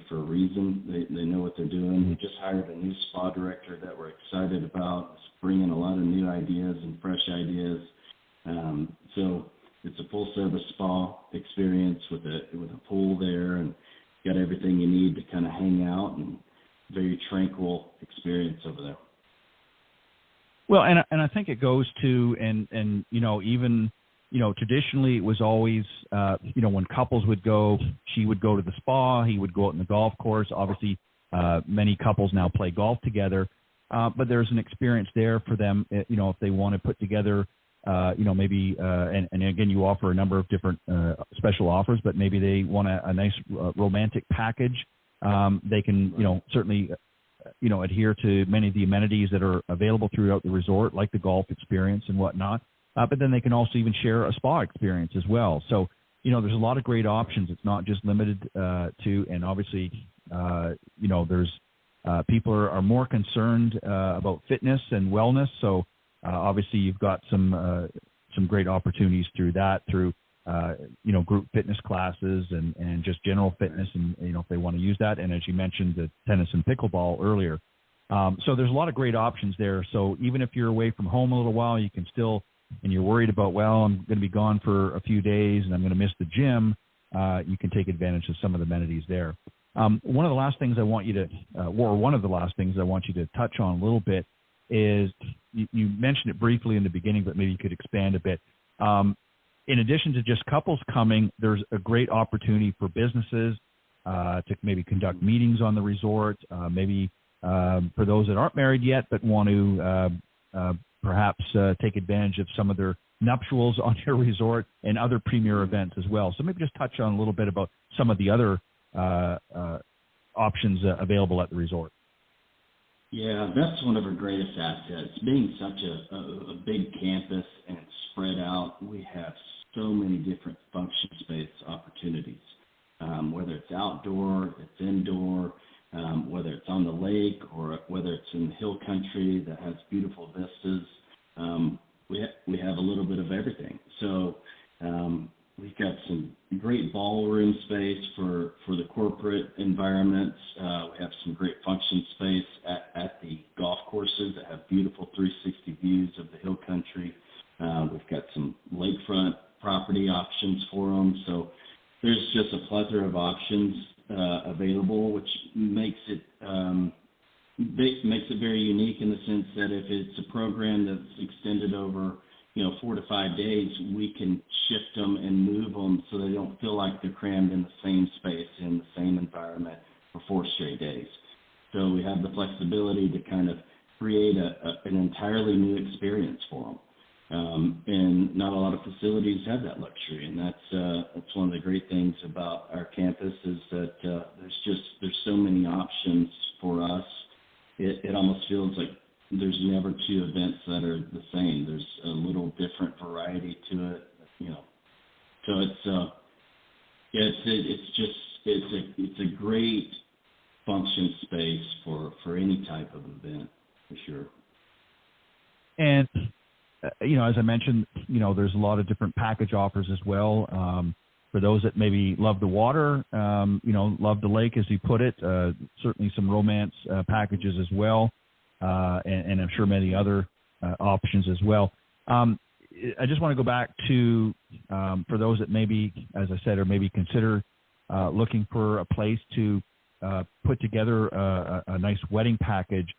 for a reason. They know what they're doing. We just hired a new spa director that we're excited about. It's bringing a lot of new ideas and fresh ideas. So it's a full service spa experience with a pool there, and got everything you need to kind of hang out, and very tranquil experience over there. Well, and I think it goes to, and even, traditionally it was always, when couples would go, she would go to the spa, he would go out in the golf course. Obviously, many couples now play golf together, but there's an experience there for them, if they want to put together, maybe, and again, you offer a number of different special offers, but maybe they want a nice romantic package. They can, certainly adhere to many of the amenities that are available throughout the resort, like the golf experience and whatnot. But then they can also even share a spa experience as well. So, there's a lot of great options. It's not just limited to, and obviously, there's people are more concerned about fitness and wellness. So obviously you've got some great opportunities through group fitness classes and just general fitness, and if they want to use that, and as you mentioned, the tennis and pickleball earlier. So there's a lot of great options there. So even if you're away from home a little while, you can still, and you're worried about, I'm going to be gone for a few days and I'm going to miss the gym, you can take advantage of some of the amenities there. One of the last things I want you to touch on a little bit is, you mentioned it briefly in the beginning, but maybe you could expand a bit. In addition to just couples coming, there's a great opportunity for businesses to maybe conduct meetings on the resort, maybe for those that aren't married yet but want to perhaps take advantage of some of their nuptials on your resort and other premier events as well. So maybe just touch on a little bit about some of the other options available at the resort. Yeah, that's one of our greatest assets. Being such a big campus and spread out, we have so many different function space opportunities, whether it's outdoor, it's indoor, whether it's on the lake or whether it's in the hill country that has beautiful vistas. we have a little bit of everything. So we've got some great ballroom space for the corporate environments. We have some great function space at the golf courses that have beautiful 360 views of the hill country. We've got some lakefront property options for them. So there's just a plethora of options available, which makes it very unique in the sense that if it's a program that's extended over 4 to 5 days, we can shift them and move them so they don't feel like they're crammed in the same space, in the same environment for 4 straight days. So we have the flexibility to kind of create an entirely new experience for them. And not a lot of facilities have that luxury, and that's one of the great things about our campus is that there's so many options for us. It almost feels like there's never 2 events that are the same. There's a little different variety to it, So it's a great function space for any type of event, for sure. And as I mentioned, there's a lot of different package offers as well. For those that maybe love the water, love the lake, as you put it, certainly some romance packages as well. And I'm sure many other options as well. I just want to go back to, for those that maybe, as I said, or maybe consider looking for a place to put together a nice wedding package.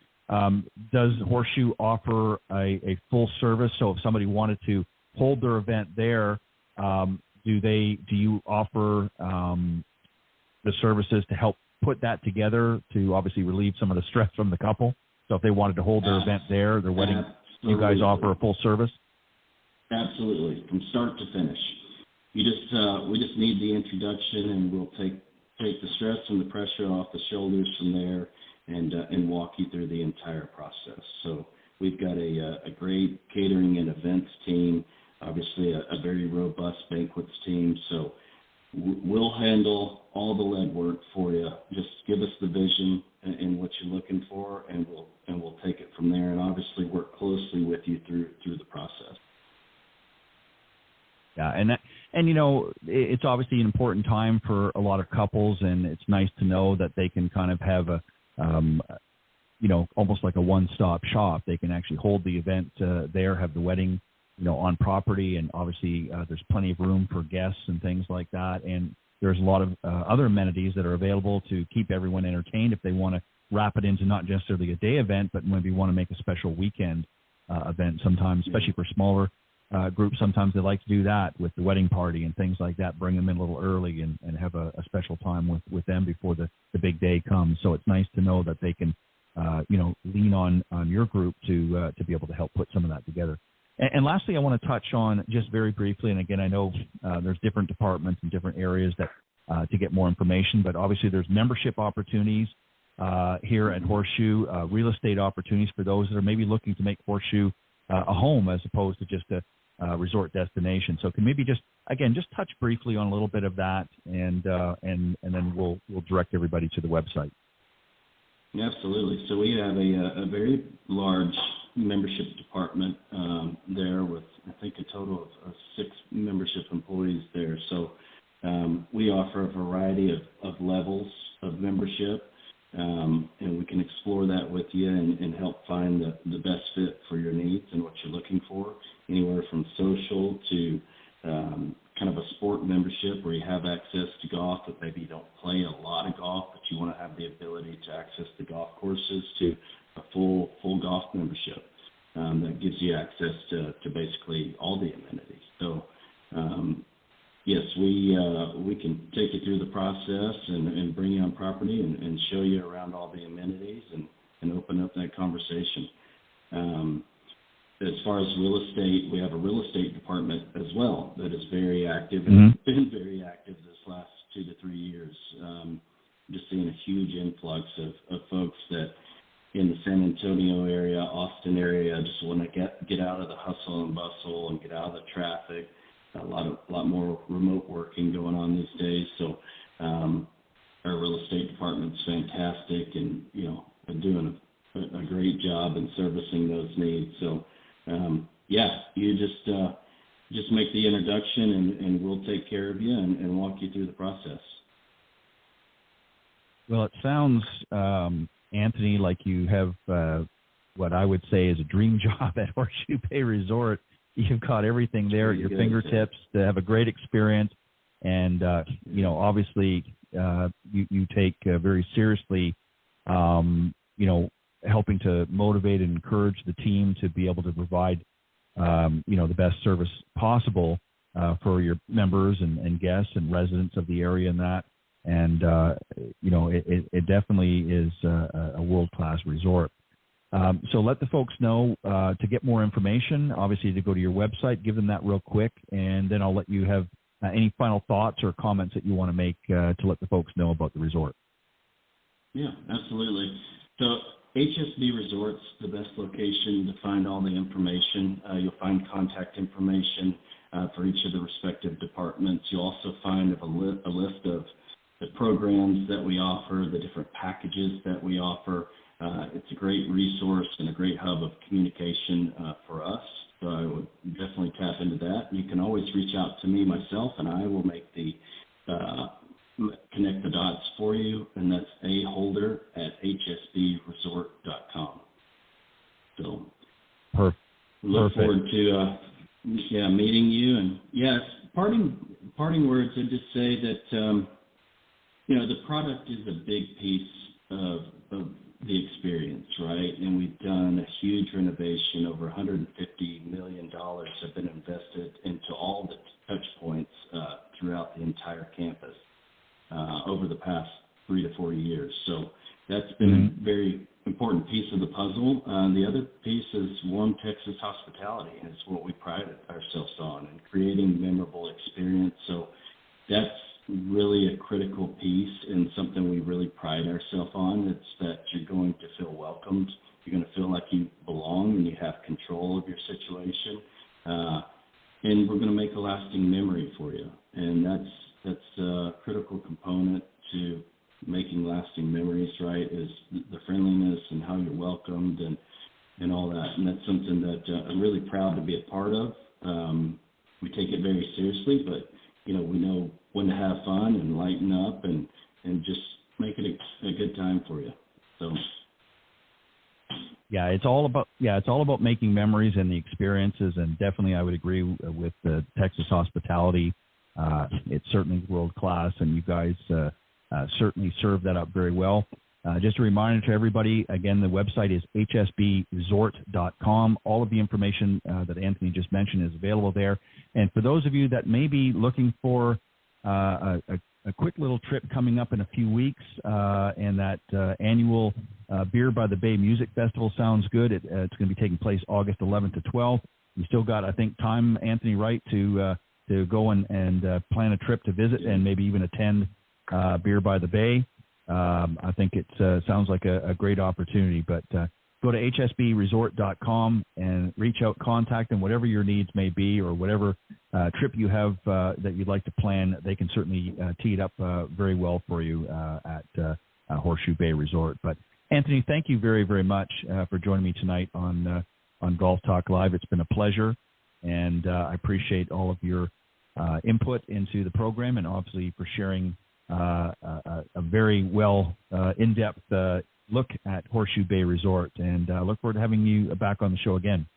Does Horseshoe offer a full service? So if somebody wanted to hold their event there, do you offer the services to help put that together to obviously relieve some of the stress from the couple? So if they wanted to hold their event there, their wedding, you guys offer a full service? Absolutely, from start to finish. We just need the introduction, and we'll take the stress and the pressure off the shoulders from there, and walk you through the entire process. So we've got a great catering and events team, obviously a very robust banquets team. So we'll handle all the legwork for you. Just give us the vision and what you're looking for, and we'll take it from there, and obviously work closely with you through the process. Yeah, and it's obviously an important time for a lot of couples, and it's nice to know that they can kind of have a almost like a one-stop shop. They can actually hold the event there, have the wedding, on property, and obviously there's plenty of room for guests and things like that. And there's a lot of other amenities that are available to keep everyone entertained if they want to wrap it into not necessarily a day event, but maybe want to make a special weekend event sometimes, especially for smaller groups. Sometimes they like to do that with the wedding party and things like that, bring them in a little early and have a special time with them before the big day comes. So it's nice to know that they can, lean on your group to be able to help put some of that together. And lastly, I want to touch on just very briefly, and again, I know there's different departments and different areas that to get more information, but obviously there's membership opportunities here at Horseshoe, real estate opportunities for those that are maybe looking to make Horseshoe a home as opposed to just a resort destination. So can maybe just touch briefly on a little bit of that, and then we'll direct everybody to the website. Absolutely. So we have a very large membership department there with, I think, a total of 6 membership employees there. So we offer a variety of levels of membership, and we can explore that with you and help find the best fit for your needs and what you're looking for, anywhere from social to kind of a sport membership where you have access to golf, but maybe you don't play a lot of golf, but you want to have the ability to access the golf courses, to a full golf membership that gives you access to basically all the amenities. So yes, we can take you through the process and bring you on property and show you around all the amenities and open up that conversation. As far as real estate, we have a real estate department as well that is very active and has been very active this last 2 to 3 years. Just seeing a huge influx of folks that in the San Antonio area, Austin area, just want to get out of the hustle and bustle and get out of the traffic. A lot more remote working going on these days. So our real estate department's fantastic, and they're doing a great job in servicing those needs. So yeah, you just make the introduction, and we'll take care of you and walk you through the process. Well, it sounds, Anthony, like you have what I would say is a dream job at Horseshoe Bay Resort. You've got everything there at your fingertips to have a great experience. And, obviously you take very seriously, helping to motivate and encourage the team to be able to provide, the best service possible for your members and guests and residents of the area and that. And, it definitely is a world-class resort. So let the folks know to get more information, obviously to go to your website, give them that real quick, and then I'll let you have any final thoughts or comments that you want to make to let the folks know about the resort. Yeah, absolutely. So HSB Resort's the best location to find all the information. You'll find contact information for each of the respective departments. You'll also find a list of the programs that we offer, the different packages that we offer. It's a great resource and a great hub of communication for us. So I would definitely tap into that. You can always reach out to me myself, and I will make connect the dots for you, and that's aholder@hsbresort.com. So look forward to meeting you. And yes, parting words. I'd just say that the product is a big piece of the experience, right? And we've done a huge renovation. Over $150 million have been invested into all the touch points throughout the entire campus over the past 3 to 4 years. So that's been a very important piece of the puzzle. The other piece is warm Texas hospitality, and it's what we pride ourselves on, and creating memorable experience. So that's really a critical piece and something we really pride ourselves on. It's that you're going to feel welcomed. You're going to feel like you belong and you have control of your situation. And we're going to make a lasting memory for you. And that's a critical component to making lasting memories, right, is the friendliness and how you're welcomed and all that. And that's something that I'm really proud to be a part of. We take it very seriously, but we know when to have fun and lighten up and just make it a good time for you. So it's all about making memories and the experiences, and definitely I would agree with the Texas hospitality. It's certainly world class, and you guys certainly serve that up very well. Just a reminder to everybody, again, the website is hsbresort.com. All of the information that Anthony just mentioned is available there. And for those of you that may be looking for a quick little trip coming up in a few weeks, and that annual Beer by the Bay Music Festival sounds good. It's going to be taking place August 11th to 12th. You still got, I think, time, Anthony, right, to go and plan a trip to visit and maybe even attend Beer by the Bay. I think it sounds like a great opportunity, but go to hsbresort.com and reach out, contact them, whatever your needs may be or whatever trip you have that you'd like to plan. They can certainly tee it up very well for you at Horseshoe Bay Resort. But Anthony, thank you very, very much for joining me tonight on Golf Talk Live. It's been a pleasure, and I appreciate all of your input into the program, and obviously for sharing a very well in-depth look at Horseshoe Bay Resort, and look forward to having you back on the show again.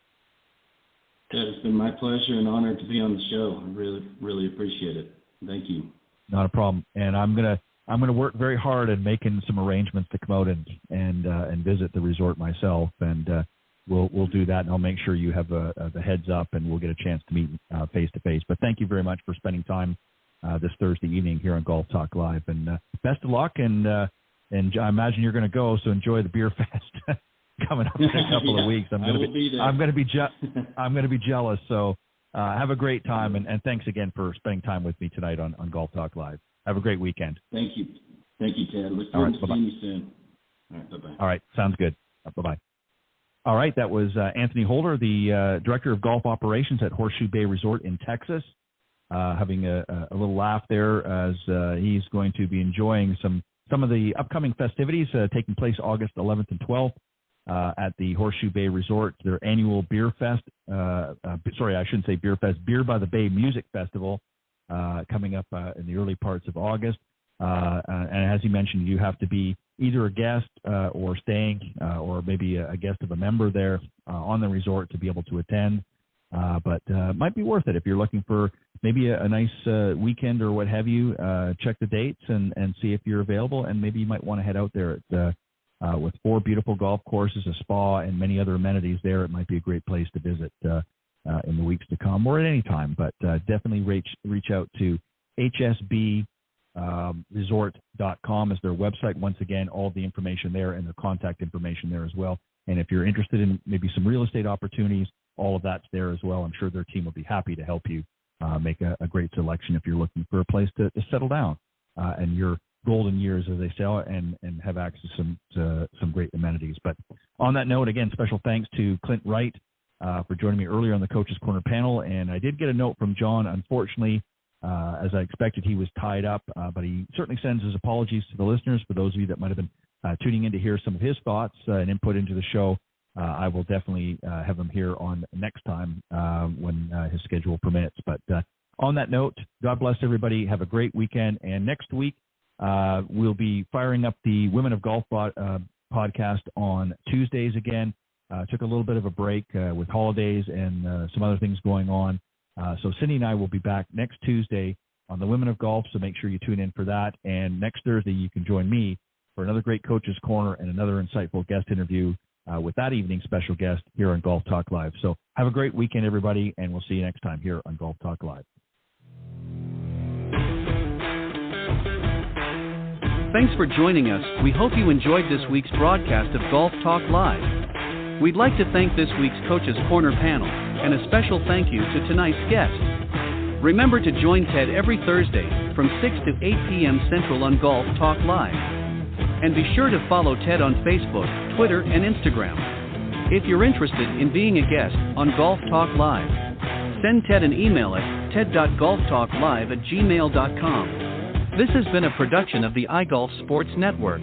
Ted, it's been my pleasure and honor to be on the show. I really, really appreciate it. Thank you. Not a problem. And I'm gonna work very hard at making some arrangements to come out and visit the resort myself, and we'll do that, and I'll make sure you have the heads up, and we'll get a chance to meet face to face. But thank you very much for spending time this Thursday evening here on Golf Talk Live, and best of luck. And I imagine you're going to go, so enjoy the beer fest coming up in a couple of weeks. I'm going to be jealous. So have a great time, and thanks again for spending time with me tonight on Golf Talk Live. Have a great weekend. Thank you, Ted. Look forward to seeing you soon. All right, bye-bye. All right, sounds good. Bye-bye. All right, that was Anthony Holder, the Director of Golf Operations at Horseshoe Bay Resort in Texas, having a little laugh there as he's going to be enjoying some of the upcoming festivities taking place August 11th and 12th at the Horseshoe Bay Resort, their annual Beer Fest sorry, I shouldn't say Beer Fest, Beer by the Bay Music Festival coming up in the early parts of August. And as you mentioned, you have to be either a guest or staying or maybe a guest of a member there on the resort to be able to attend. But might be worth it if you're looking for maybe a nice weekend or what have you. Check the dates and see if you're available, and maybe you might want to head out there with 4 beautiful golf courses, a spa, and many other amenities there. It might be a great place to visit in the weeks to come or at any time. But definitely reach out to HSB. Resort.com is their website. Once again, all the information there and their contact information there as well. And if you're interested in maybe some real estate opportunities, all of that's there as well. I'm sure their team will be happy to help you make a great selection if you're looking for a place to settle down and your golden years, as they say, and have access to some great amenities. But on that note, again, special thanks to Clint Wright for joining me earlier on the Coach's Corner panel. And I did get a note from John. Unfortunately, as I expected, he was tied up, but he certainly sends his apologies to the listeners. For those of you that might have been tuning in to hear some of his thoughts and input into the show, I will definitely have him here on next time when his schedule permits. But on that note, God bless everybody. Have a great weekend. And next week, we'll be firing up the Women of Golf podcast on Tuesdays again. Took a little bit of a break with holidays and some other things going on. So Cindy and I will be back next Tuesday on the Women of Golf, so make sure you tune in for that. And next Thursday, you can join me for another great Coach's Corner and another insightful guest interview with that evening's special guest here on Golf Talk Live. So have a great weekend, everybody, and we'll see you next time here on Golf Talk Live. Thanks for joining us. We hope you enjoyed this week's broadcast of Golf Talk Live. We'd like to thank this week's Coach's Corner panel, and a special thank you to tonight's guest. Remember to join Ted every Thursday from 6 to 8 p.m. Central on Golf Talk Live. And be sure to follow Ted on Facebook, Twitter, and Instagram. If you're interested in being a guest on Golf Talk Live, send Ted an email at ted.golftalklive@gmail.com. This has been a production of the iGolf Sports Network.